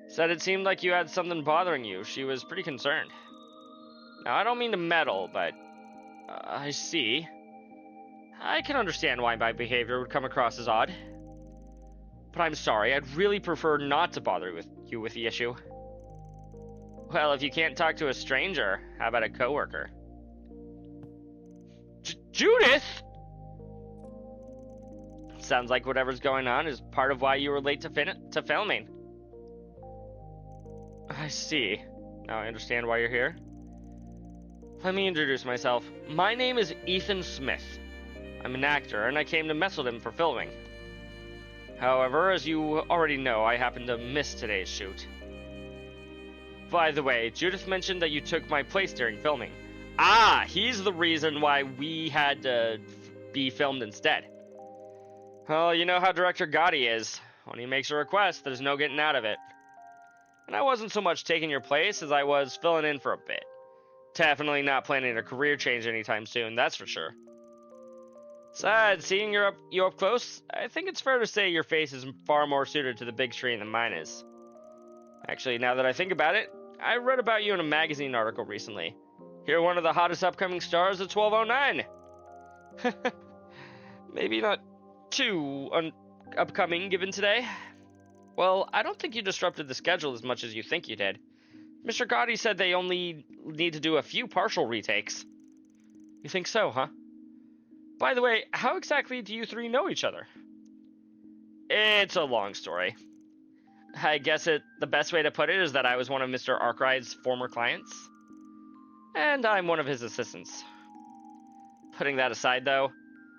Said it seemed like you had something bothering you. She was pretty concerned. Now, I don't mean to meddle, but I see. I can understand why my behavior would come across as odd. But I'm sorry, I'd really prefer not to bother you with the issue. Well, if you can't talk to a stranger, how about a coworker? Judith! Sounds like whatever's going on is part of why you were late to filming. I see. Now I understand why you're here. Let me introduce myself. My name is Ethan Smith. I'm an actor, and I came to MESSELDAM for filming. However, as you already know, I happened to miss today's shoot. By the way, Judith mentioned that you took my place during filming. Ah, he's the reason why we had to be filmed instead. Well, you know how director Gotti is. When he makes a request, there's no getting out of it. And I wasn't so much taking your place as I was filling in for a bit. Definitely not planning a career change anytime soon, that's for sure. Besides, seeing you up close, I think it's fair to say your face is far more suited to the big screen than mine is. Actually, now that I think about it, I read about you in a magazine article recently. You're one of the hottest upcoming stars of 1209. Maybe not too upcoming given today. Well, I don't think you disrupted the schedule as much as you think you did. Mr. Gotti said they only need to do a few partial retakes. You think so, huh? By the way, how exactly do you three know each other? It's a long story. I guess the best way to put it is that I was one of Mr. Arkride's former clients. And I'm one of his assistants. Putting that aside, though,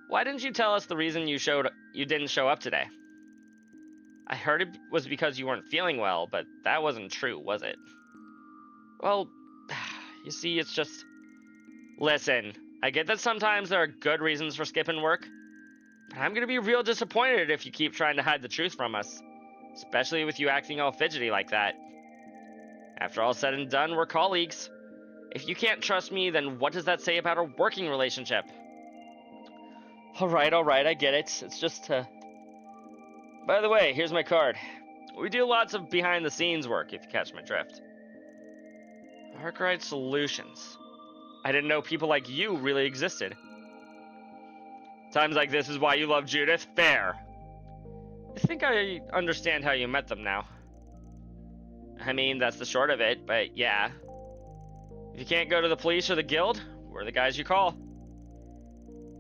why didn't you tell us the reason you didn't show up today? I heard it was because you weren't feeling well, but that wasn't true, was it? Well, you see, it's just... Listen, I get that sometimes there are good reasons for skipping work, but I'm gonna be real disappointed if you keep trying to hide the truth from us, especially with you acting all fidgety like that. After all said and done, we're colleagues. If you can't trust me, then what does that say about our working relationship? Alright, I get it. It's just, By the way, here's my card. We do lots of behind-the-scenes work, if you catch my drift. Arkwright Solutions. I didn't know people like you really existed. Times like this is why you love Judith? Fair. I think I understand how you met them now. I mean, that's the short of it, but yeah. If you can't go to the police or the guild, we're the guys you call.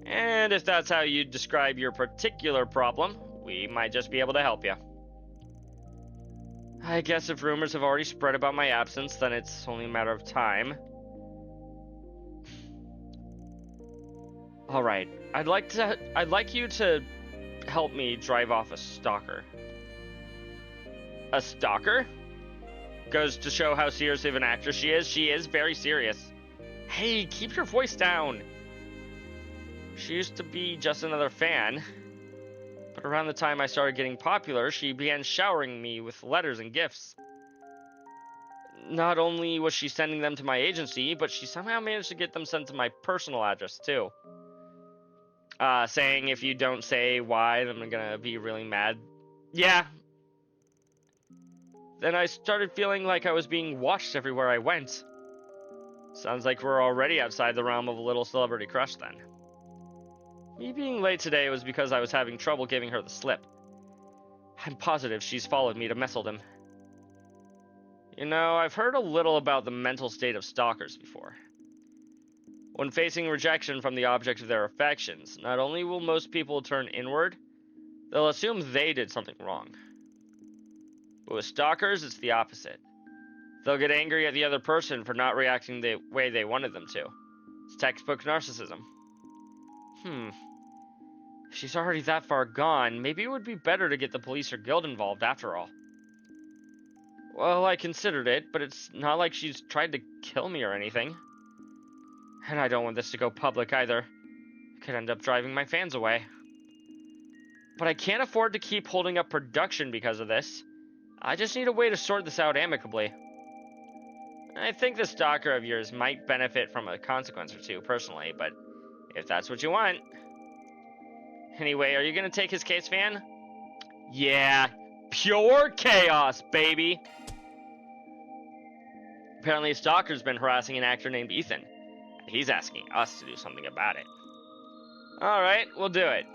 And if that's how you describe your particular problem, we might just be able to help you. I guess if rumors have already spread about my absence, then it's only a matter of time. Alright, I'd like you to help me drive off a stalker. A stalker? Goes to show how serious of an actress she is. She is very serious. Hey, keep your voice down. She used to be just another fan. But around the time I started getting popular, she began showering me with letters and gifts. Not only was she sending them to my agency, but she somehow managed to get them sent to my personal address, too. Saying if you don't say why, then I'm gonna be really mad. Yeah. Then I started feeling like I was being watched everywhere I went. Sounds like we're already outside the realm of a little celebrity crush then. Me being late today was because I was having trouble giving her the slip. I'm positive she's followed me to MESSELDAM. You know, I've heard a little about the mental state of stalkers before. When facing rejection from the object of their affections, not only will most people turn inward, they'll assume they did something wrong. But with stalkers, it's the opposite. They'll get angry at the other person for not reacting the way they wanted them to. It's textbook narcissism. If she's already that far gone, maybe it would be better to get the police or guild involved after all. Well, I considered it, but it's not like she's tried to kill me or anything. And I don't want this to go public either. It could end up driving my fans away. But I can't afford to keep holding up production because of this. I just need a way to sort this out amicably. I think the stalker of yours might benefit from a consequence or two, personally, but if that's what you want. Anyway, are you gonna take his case, Van? Yeah, pure chaos, baby! Apparently a stalker's been harassing an actor named Ethan. And he's asking us to do something about it. Alright, we'll do it.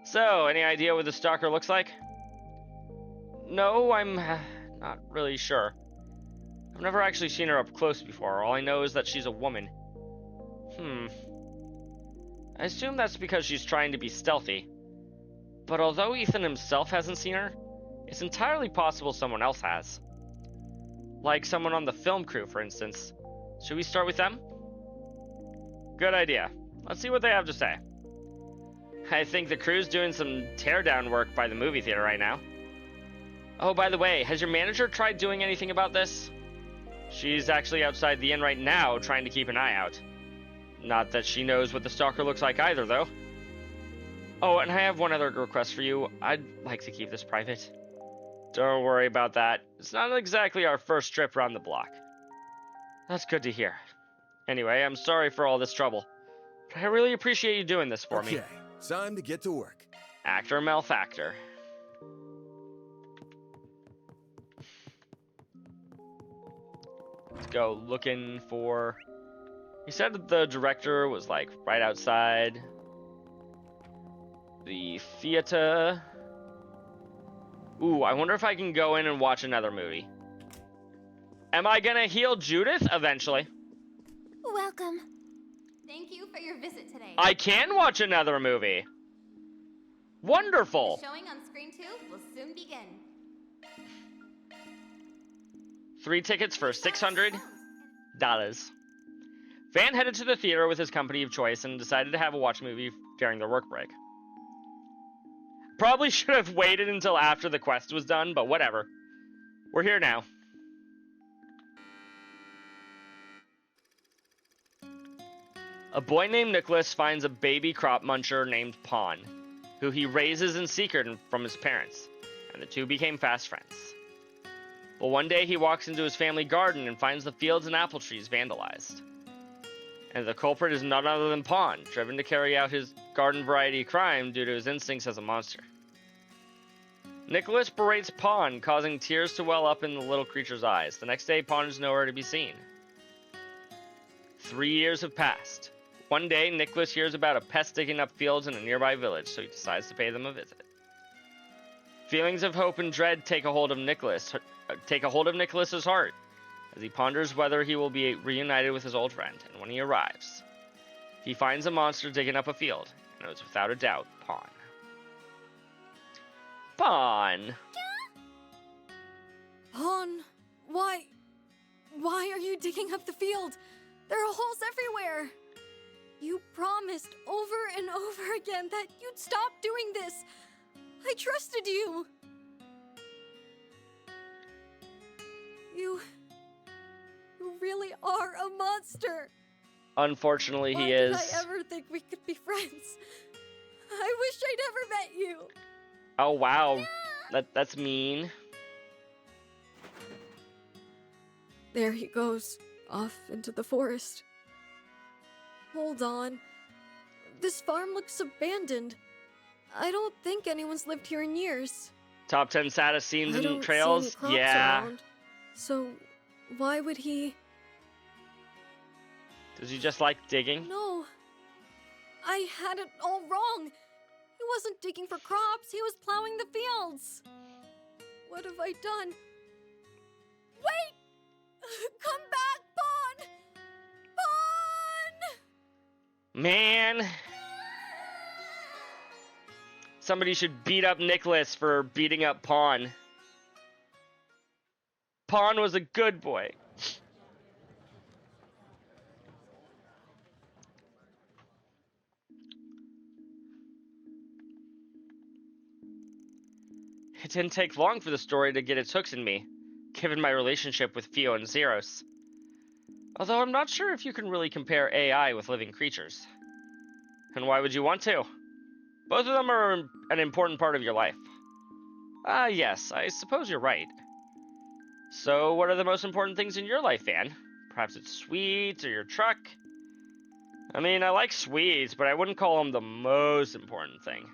So, any idea what the stalker looks like? No, I'm not really sure. I've never actually seen her up close before. All I know is that she's a woman. I assume that's because she's trying to be stealthy. But although Ethan himself hasn't seen her, it's entirely possible someone else has. Like someone on the film crew, for instance. Should we start with them? Good idea. Let's see what they have to say. I think the crew's doing some teardown work by the movie theater right now. Oh, by the way, has your manager tried doing anything about this? She's actually outside the inn right now, trying to keep an eye out. Not that she knows what the stalker looks like either, though. Oh, and I have one other request for you. I'd like to keep this private. Don't worry about that. It's not exactly our first trip around the block. That's good to hear. Anyway, I'm sorry for all this trouble. But I really appreciate you doing this for me. Okay, time to get to work. Actor malfactor. Let's go looking for... He said that the director was like right outside the theater. Ooh, I wonder if I can go in and watch another movie. Am I gonna heal Judith eventually? Welcome. Thank you for your visit today. I can watch another movie. Wonderful. The showing on screen 2 will soon begin. 3 tickets for $600. Van headed to the theater with his company of choice and decided to have a watch movie during their work break. Probably should have waited until after the quest was done, but whatever. We're here now. A boy named Nicholas finds a baby crop muncher named Pawn, who he raises in secret from his parents, and the two became fast friends. But one day he walks into his family garden and finds the fields and apple trees vandalized. And the culprit is none other than Pawn, driven to carry out his garden variety crime due to his instincts as a monster. Nicholas berates Pawn, causing tears to well up in the little creature's eyes. The next day, Pawn is nowhere to be seen. 3 years have passed. One day, Nicholas hears about a pest digging up fields in a nearby village, so he decides to pay them a visit. Feelings of hope and dread take a hold of Nicholas's heart, as he ponders whether he will be reunited with his old friend. And when he arrives, he finds a monster digging up a field, and it was without a doubt Pawn. Pawn! Pawn, why are you digging up the field? There are holes everywhere. You promised over and over again that you'd stop doing this. I trusted you. You really are a monster. Unfortunately, he Why is. did I ever think we could be friends? I wish I'd ever met you. Oh, wow. That's mean. There he goes, off into the forest. Hold on. This farm looks abandoned. I don't think anyone's lived here in years. Top 10 saddest scenes I and don't trails? see any crops Yeah. around. So, why would he... Does he just like digging? No. I had it all wrong. He wasn't digging for crops. He was plowing the fields. What have I done? Wait! Come back, Pawn! Pawn! Man. Somebody should beat up Nicholas for beating up Pawn. Pawn was a good boy. It didn't take long for the story to get its hooks in me, given my relationship with Fio and Zeros. Although I'm not sure if you can really compare AI with living creatures. And why would you want to? Both of them are an important part of your life. Ah, yes, I suppose you're right. So, what are the most important things in your life, Van? Perhaps it's sweets or your truck? I mean, I like sweets, but I wouldn't call them the most important thing.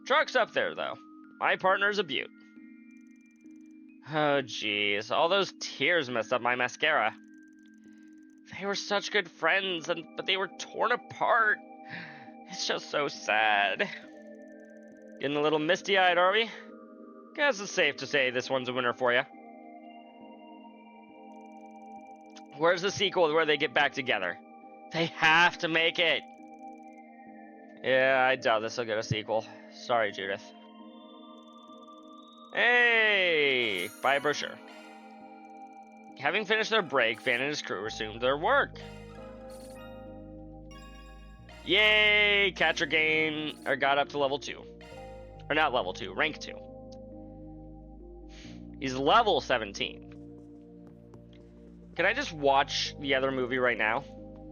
Truck's up there, though. My partner's a beaut. Oh, jeez. All those tears messed up my mascara. They were such good friends, but they were torn apart. It's just so sad. Getting a little misty-eyed, are we? Guess it's safe to say this one's a winner for you. Where's the sequel where they get back together? They have to make it. Yeah, I doubt this will get a sequel. Sorry, Judith. Hey! Buy a brochure. Having finished their break, Van and his crew resumed their work. Yay! Catcher got up to level 2. Or not level 2, rank 2. He's level 17. Can I just watch the other movie right now?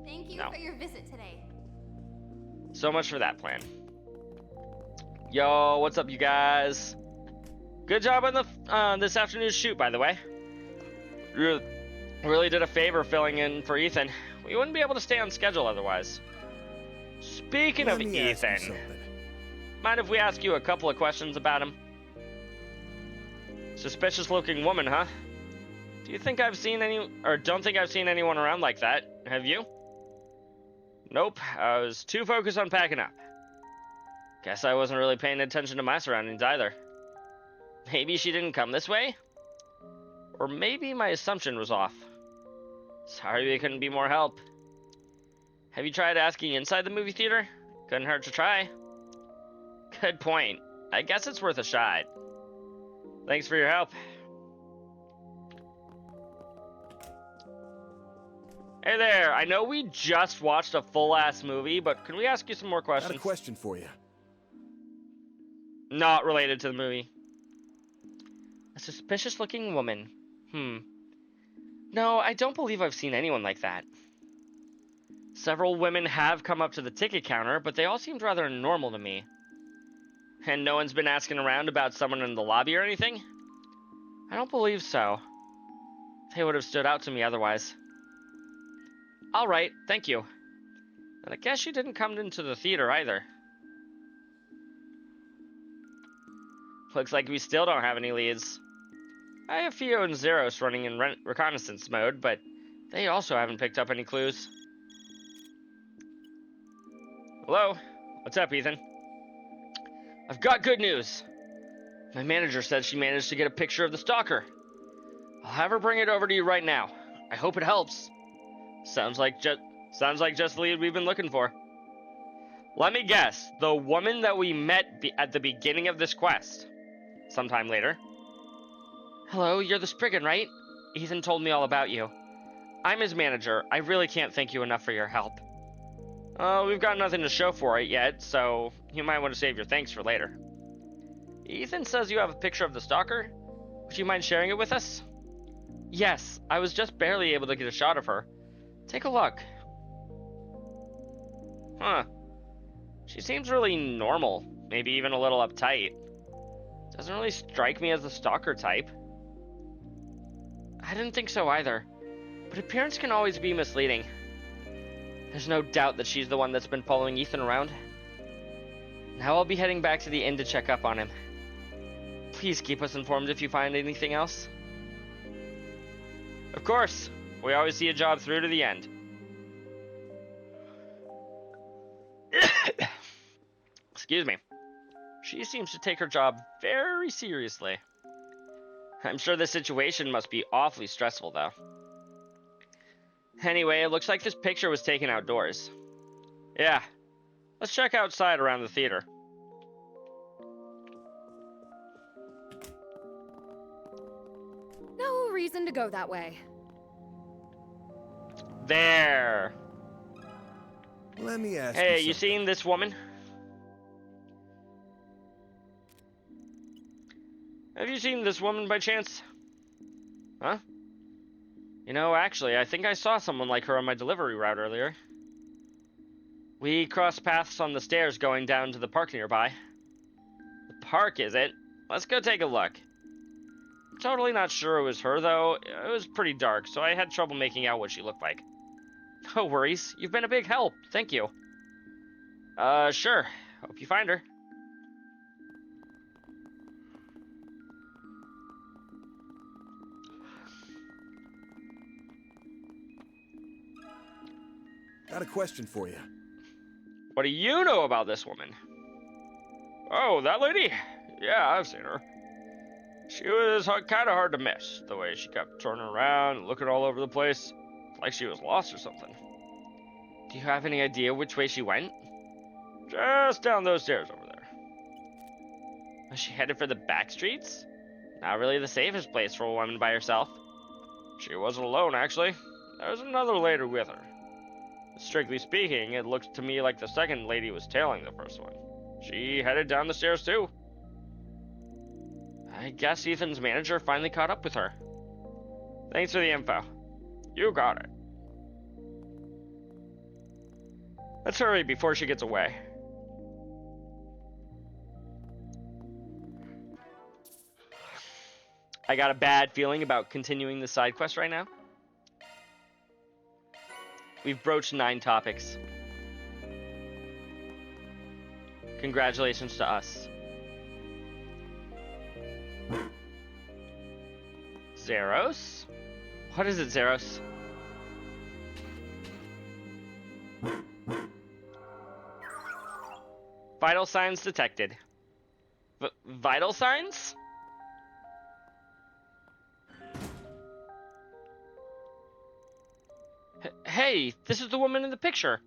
Thank you for your visit today. So much for that plan. Yo, what's up, you guys? Good job on the this afternoon's shoot, by the way. Really did a favor filling in for Ethan. We wouldn't be able to stay on schedule otherwise. Speaking of Ethan, mind if we ask you a couple of questions about him? Suspicious-looking woman, huh? Do you think I've seen don't think I've seen anyone around like that? Have you? Nope, I was too focused on packing up. Guess I wasn't really paying attention to my surroundings either. Maybe she didn't come this way? Or maybe my assumption was off. Sorry we couldn't be more help. Have you tried asking inside the movie theater? Couldn't hurt to try. Good point. I guess it's worth a shot. Thanks for your help. Hey there, I know we just watched a full-ass movie, but can we ask you some more questions? Got a question for you. Not related to the movie. A suspicious-looking woman. No, I don't believe I've seen anyone like that. Several women have come up to the ticket counter, but they all seemed rather normal to me. And no one's been asking around about someone in the lobby or anything? I don't believe so. They would have stood out to me otherwise. Alright, thank you. And I guess you didn't come into the theater either. Looks like we still don't have any leads. I have Fio and Zeros running in reconnaissance mode, but they also haven't picked up any clues. Hello? What's up, Ethan? I've got good news. My manager said she managed to get a picture of the stalker. I'll have her bring it over to you right now. I hope it helps. Sounds like just the lead we've been looking for. Let me guess, the woman that we met at the beginning of this quest. Sometime later. Hello, you're the Spriggan, right? Ethan told me all about you. I'm his manager. I really can't thank you enough for your help. We've got nothing to show for it yet, so you might want to save your thanks for later. Ethan says you have a picture of the stalker. Would you mind sharing it with us? Yes, I was just barely able to get a shot of her. Take a look. Huh. She seems really normal, maybe even a little uptight. Doesn't really strike me as the stalker type. I didn't think so either, but appearance can always be misleading. There's no doubt that she's the one that's been following Ethan around. Now I'll be heading back to the inn to check up on him. Please keep us informed if you find anything else. Of course. We always see a job through to the end. Excuse me. She seems to take her job very seriously. I'm sure the situation must be awfully stressful, though. Anyway, it looks like this picture was taken outdoors. Yeah. Let's check outside around the theater. No reason to go that way. There. Let me ask Hey, you you something. seen this woman? Have you seen this woman by chance? Huh? You know, actually, I think I saw someone like her on my delivery route earlier. We crossed paths on the stairs going down to the park nearby. The park, is it? Let's go take a look. I'm totally not sure it was her, though. It was pretty dark, so I had trouble making out what she looked like. No worries. You've been a big help. Thank you. Sure. Hope you find her. Got a question for you. What do you know about this woman? Oh, that lady? Yeah, I've seen her. She was kind of hard to miss, the way she kept turning around and looking all over the place, like she was lost or something. Do you have any idea which way she went? Just down those stairs over there. Was she headed for the back streets? Not really the safest place for a woman by herself. She wasn't alone, actually. There was another lady with her. Strictly speaking, it looks to me like the second lady was tailing the first one. She headed down the stairs too. I guess Ethan's manager finally caught up with her. Thanks for the info. You got it. Let's hurry before she gets away. I got a bad feeling about continuing the side quest right now. We've broached 9 topics. Congratulations to us. Zeros? What is it, Zeros? Vital signs detected. Vital signs? Hey, this is the woman in the picture.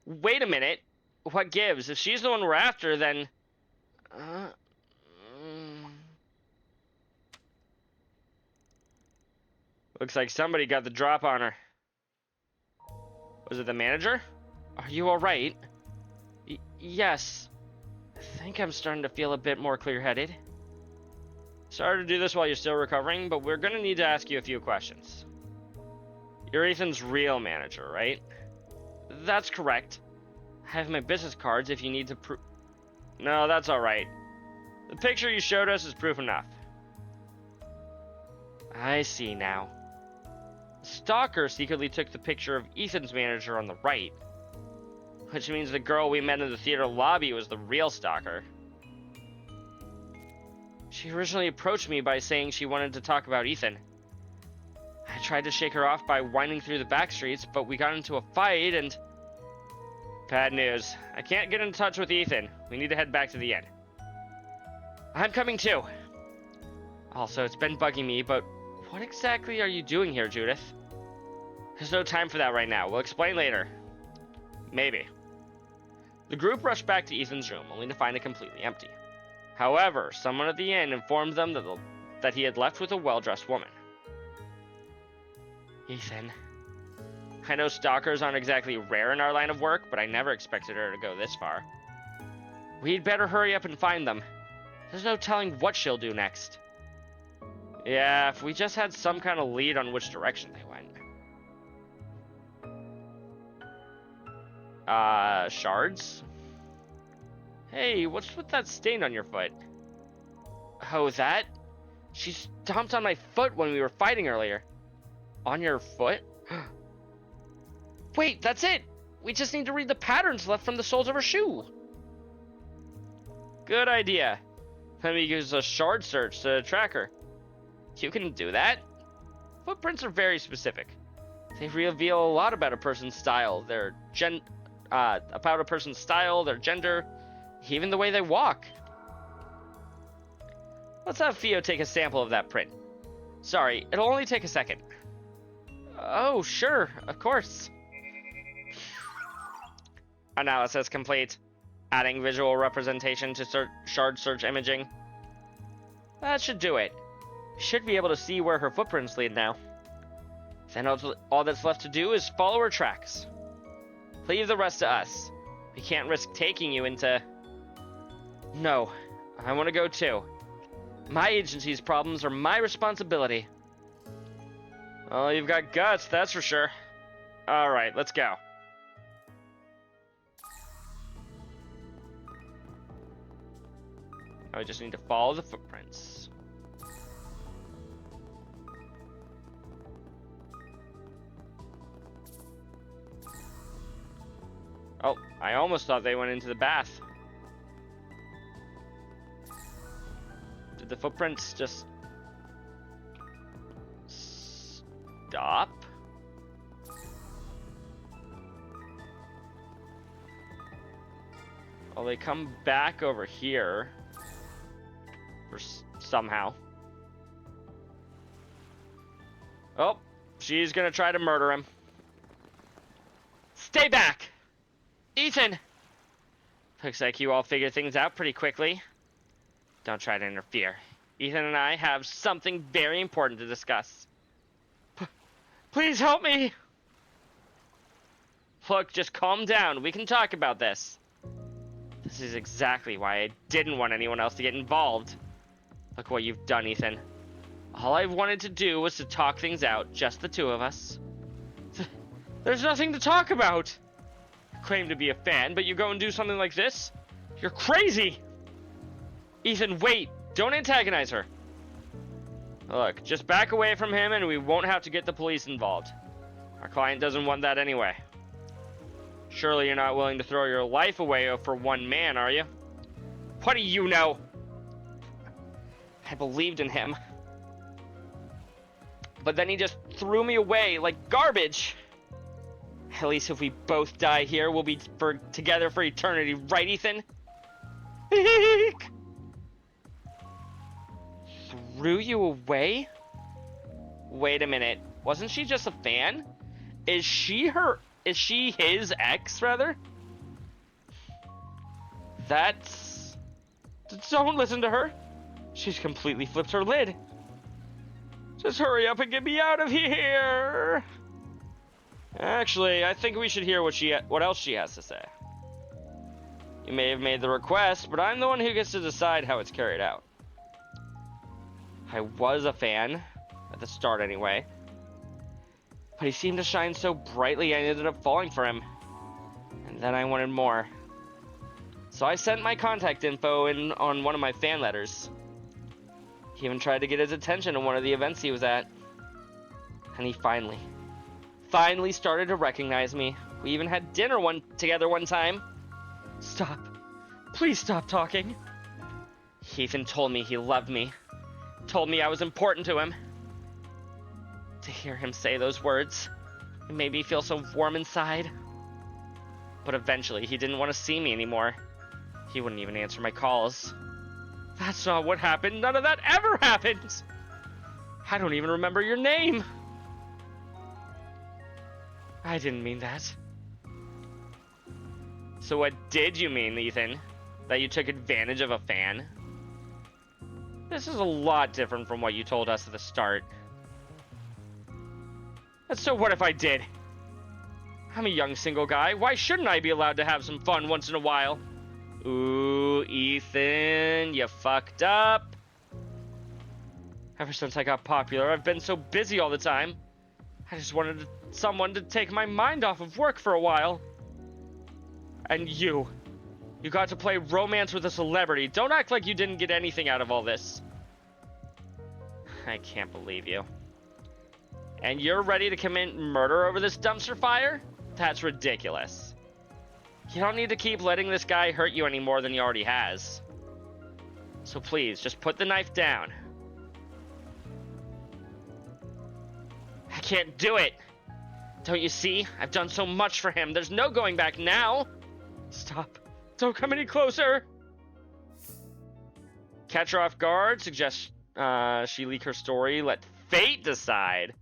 Wait a minute. What gives? If she's the one we're after, then... Looks like somebody got the drop on her. Was it the manager? Are you alright? Yes. I think I'm starting to feel a bit more clear-headed. Sorry to do this while you're still recovering, but we're gonna need to ask you a few questions. You're Ethan's real manager, right? That's correct. I have my business cards if you need to prove... No, that's alright. The picture you showed us is proof enough. I see now. The stalker secretly took the picture of Ethan's manager on the right, which means the girl we met in the theater lobby was the real stalker. She originally approached me by saying she wanted to talk about Ethan. I tried to shake her off by winding through the back streets, but we got into a fight and... Bad news. I can't get in touch with Ethan. We need to head back to the inn. I'm coming too. Also, it's been bugging me, but what exactly are you doing here, Judith? There's no time for that right now. We'll explain later. Maybe. The group rushed back to Ethan's room, only to find it completely empty. However, someone at the inn informed them that he had left with a well-dressed woman. Ethan. I know stalkers aren't exactly rare in our line of work, but I never expected her to go this far. We'd better hurry up and find them. There's no telling what she'll do next. Yeah, if we just had some kind of lead on which direction they went. Shards? Hey, what's with that stain on your foot? Oh, that? She stomped on my foot when we were fighting earlier. On your foot? Wait, that's it! We just need to read the patterns left from the soles of her shoe. Good idea. Let me use a shard search to track her. You can do that. Footprints are very specific. They reveal a lot about a person's style, their gender, even the way they walk. Let's have Theo take a sample of that print. Sorry, it'll only take a second. Oh, sure, of course. Analysis complete. Adding visual representation to shard search imaging. That should do it. Should be able to see where her footprints lead now. Then all that's left to do is follow her tracks. Leave the rest to us. We can't risk taking you into... No, I want to go too. My agency's problems are my responsibility. Well, you've got guts, that's for sure. Alright, let's go. Now we just need to follow the footprints. Oh, I almost thought they went into the bath. Did the footprints just... stop? Well, they come back over here. Somehow. Oh, she's gonna try to murder him. Stay back! Ethan! Looks like you all figured things out pretty quickly. Don't try to interfere. Ethan and I have something very important to discuss. Please help me! Look, just calm down. We can talk about this. This is exactly why I didn't want anyone else to get involved. Look what you've done, Ethan. All I wanted to do was to talk things out, just the two of us. There's nothing to talk about! You claim to be a fan, but you go and do something like this? You're crazy! Ethan, wait! Don't antagonize her! Look, just back away from him and we won't have to get the police involved. Our client doesn't want that anyway. Surely you're not willing to throw your life away for one man, are you? What do you know? I believed in him. But then he just threw me away like garbage. At least if we both die here, we'll be together for eternity, right, Ethan? Threw you away? Wait a minute. Wasn't she just a fan? Is she his ex, rather? Don't listen to her. She's completely flipped her lid. Just hurry up and get me out of here. Actually, I think we should hear what else she has to say. You may have made the request, but I'm the one who gets to decide how it's carried out. I was a fan, at the start anyway. But he seemed to shine so brightly I ended up falling for him. And then I wanted more. So I sent my contact info in on one of my fan letters. He even tried to get his attention at one of the events he was at. And he finally started to recognize me. We even had dinner together one time. Stop. Please stop talking. He even told me he loved me. Told me I was important to him. To hear him say those words, it made me feel so warm inside. But eventually, he didn't want to see me anymore. He wouldn't even answer my calls. That's not what happened. None of that ever happened. I don't even remember your name. I didn't mean that. So what did you mean, Ethan? That you took advantage of a fan? This is a lot different from what you told us at the start. So what if I did? I'm a young single guy. Why shouldn't I be allowed to have some fun once in a while? Ooh, Ethan, you fucked up. Ever since I got popular, I've been so busy all the time. I just wanted someone to take my mind off of work for a while. And you got to play romance with a celebrity. Don't act like you didn't get anything out of all this. I can't believe you. And you're ready to commit murder over this dumpster fire? That's ridiculous. You don't need to keep letting this guy hurt you any more than he already has. So please, just put the knife down. I can't do it. Don't you see? I've done so much for him. There's no going back now. Stop. Don't come any closer. Catch her off guard. Suggest she leak her story. Let fate decide.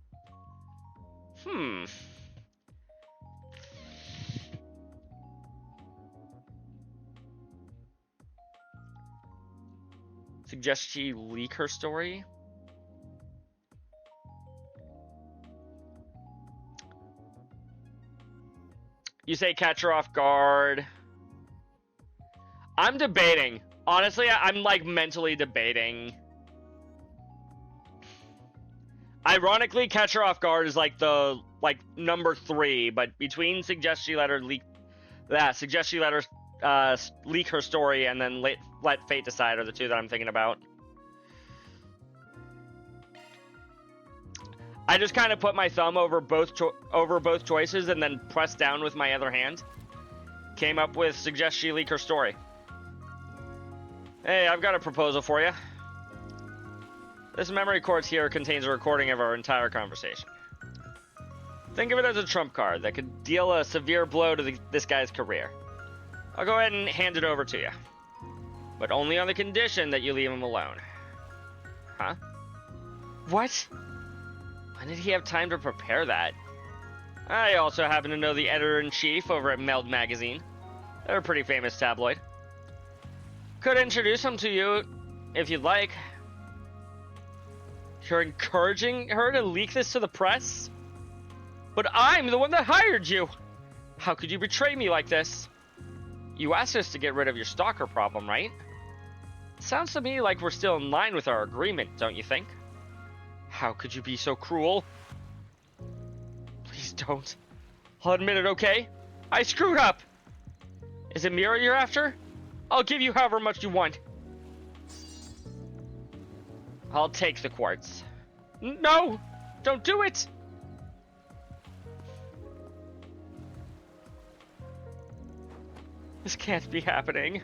Suggest she leak her story? You say catch her off guard. I'm debating. Honestly, I'm like mentally debating. Ironically, catch her off guard is like the number 3, but between suggest she let her leak leak her story and then let fate decide are the two that I'm thinking about. I just kind of put my thumb over both choices and then pressed down with my other hand. Came up with suggest she leak her story. Hey, I've got a proposal for you. This memory quartz here contains a recording of our entire conversation. Think of it as a trump card that could deal a severe blow to this guy's career. I'll go ahead and hand it over to you. But only on the condition that you leave him alone. Huh? What? When did he have time to prepare that? I also happen to know the editor-in-chief over at Meld magazine. They're a pretty famous tabloid. Could introduce him to you if you'd like. You're encouraging her to leak this to the press? But I'm the one that hired you! How could you betray me like this? You asked us to get rid of your stalker problem, right? Sounds to me like we're still in line with our agreement, don't you think? How could you be so cruel? Please don't. I'll admit it, okay? I screwed up! Is it Mira you're after? I'll give you however much you want. I'll take the quartz. No! Don't do it! This can't be happening.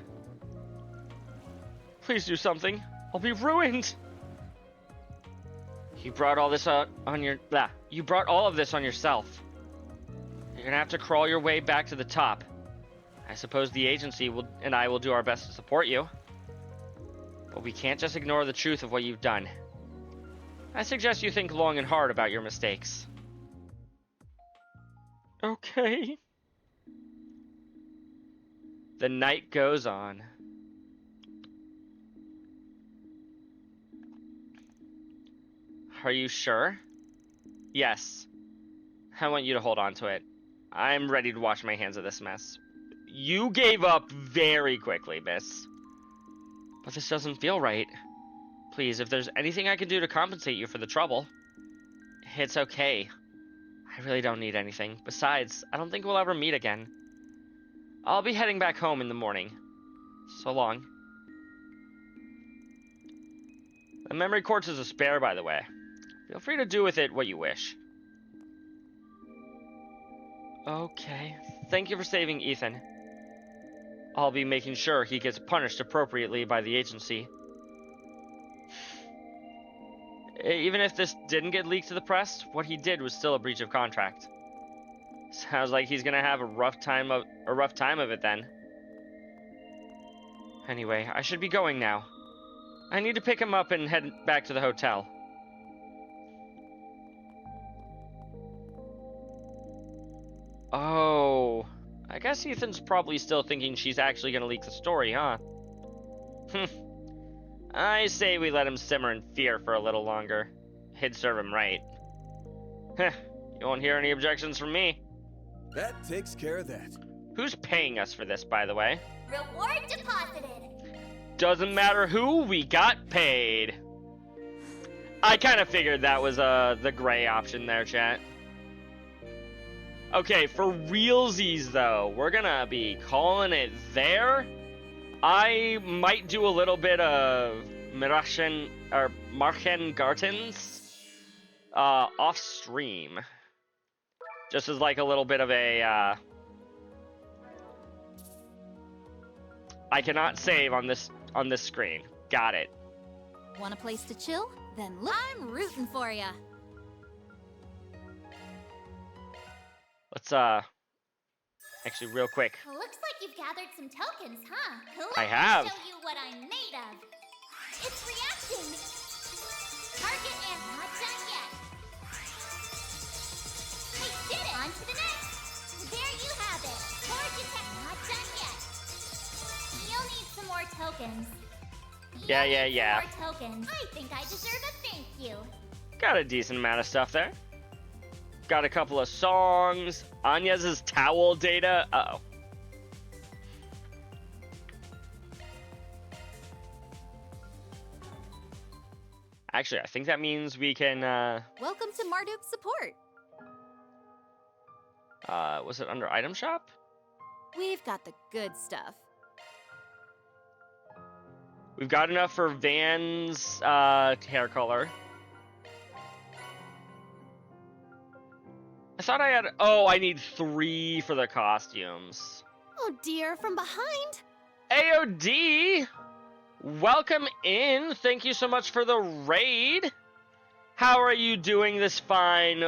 Please do something. I'll be ruined. You brought all this You brought all of this on yourself. You're gonna have to crawl your way back to the top. I suppose the agency and I will do our best to support you. But we can't just ignore the truth of what you've done. I suggest you think long and hard about your mistakes. Okay. The night goes on. Are you sure? Yes. I want you to hold on to it. I'm ready to wash my hands of this mess. You gave up very quickly, miss. But this doesn't feel right. Please, if there's anything I can do to compensate you for the trouble, it's okay. I really don't need anything. Besides, I don't think we'll ever meet again. I'll be heading back home in the morning. So long. The memory quartz is a spare, by the way. Feel free to do with it what you wish. Okay. Thank you for saving Ethan. I'll be making sure he gets punished appropriately by the agency. Even if this didn't get leaked to the press, what he did was still a breach of contract. Sounds like he's gonna have a rough time of it then. Anyway, I should be going now. I need to pick him up and head back to the hotel. Oh, I guess Ethan's probably still thinking she's actually gonna leak the story, huh? I say we let him simmer in fear for a little longer. It'd serve him right. You won't hear any objections from me. That takes care of that. Who's paying us for this, by the way? Reward deposited. Doesn't matter who, we got paid. I kind of figured that was the gray option there, chat. Okay, for realsies though, we're gonna be calling it there. I might do a little bit of Marchengartens off stream, just as like a little bit of a I cannot save on this screen. Got it. Want a place to chill? Then look. I'm rooting for ya. Let's actually real quick. Looks like you've gathered some tokens, huh? I have. Let me show you what I'm made of. It's reacting. Target and not done yet. tokens. Yeah. More tokens. I think I deserve a thank you. Got a decent amount of stuff there. Got a couple of songs. Anya's towel data. Uh-oh. Actually, I think that means we can, Welcome to Marduk's support. was it under item shop? We've got the good stuff. We've got enough for Van's, hair color. I thought I had, oh, I need 3 for the costumes. Oh dear, from behind? AOD! Welcome in. Thank you so much for the raid. How are you doing this fine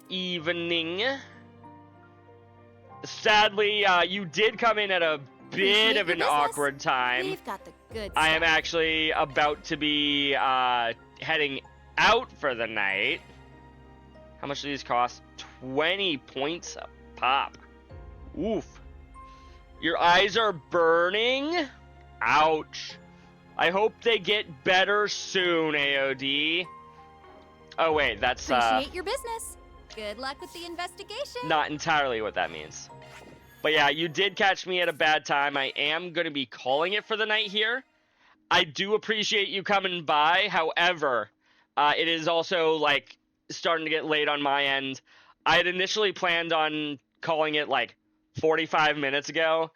evening? Sadly, you did come in at a bit of an awkward time. We've got the good I stuff. am actually about to be heading out for the night. How much do these cost? 20 points a pop. Oof. Your eyes are burning? Ouch. I hope they get better soon, AOD. Oh, wait, that's Appreciate your business. Good luck with the investigation. not entirely what that means. But yeah, you did catch me at a bad time. I am going to be calling it for the night here. I do appreciate you coming by. However, it is also, like, starting to get late on my end. I had initially planned on calling it, like, 45 minutes ago.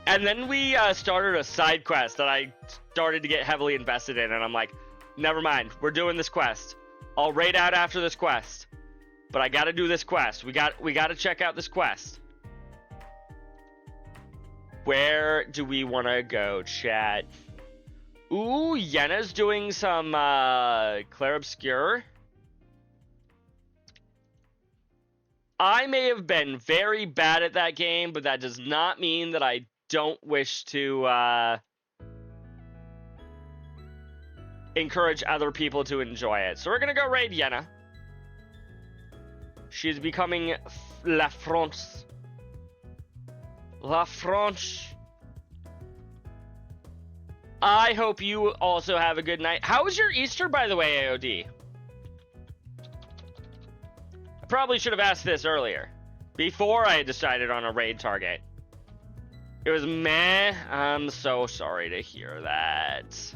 And then we started a side quest that I started to get heavily invested in. And I'm like, never mind. We're doing this quest. I'll raid out after this quest. But I got to do this quest. We got to check out this quest. Where do we want to go, chat? Ooh, Yenna's doing some Clair Obscur. I may have been very bad at that game, but that does not mean that I don't wish to encourage other people to enjoy it. So we're going to go raid Yenna. She's becoming La France. La France. I hope you also have a good night. How was your Easter, by the way, AOD? I probably should have asked this earlier, before I decided on a raid target. It was meh. I'm so sorry to hear that.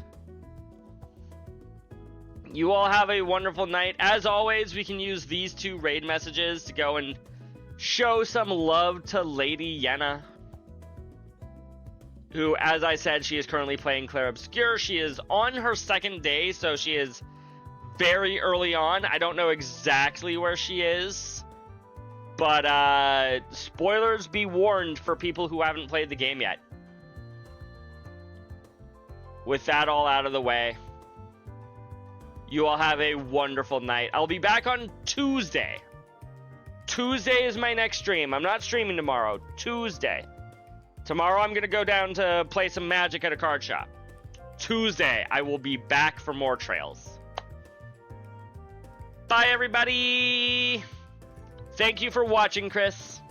You all have a wonderful night. As always, we can use these 2 raid messages to go and show some love to Lady Yenna, who, as I said, she is currently playing Clair Obscur. She is on her 2nd day, so she is very early on. I don't know exactly where she is, but spoilers be warned for people who haven't played the game yet. With that all out of the way, you all have a wonderful night. I'll be back on Tuesday. Tuesday is my next stream. I'm not streaming tomorrow. Tuesday. Tomorrow I'm going to go down to play some Magic at a card shop. Tuesday, I will be back for more trails. Bye, everybody. Thank you for watching, Chris.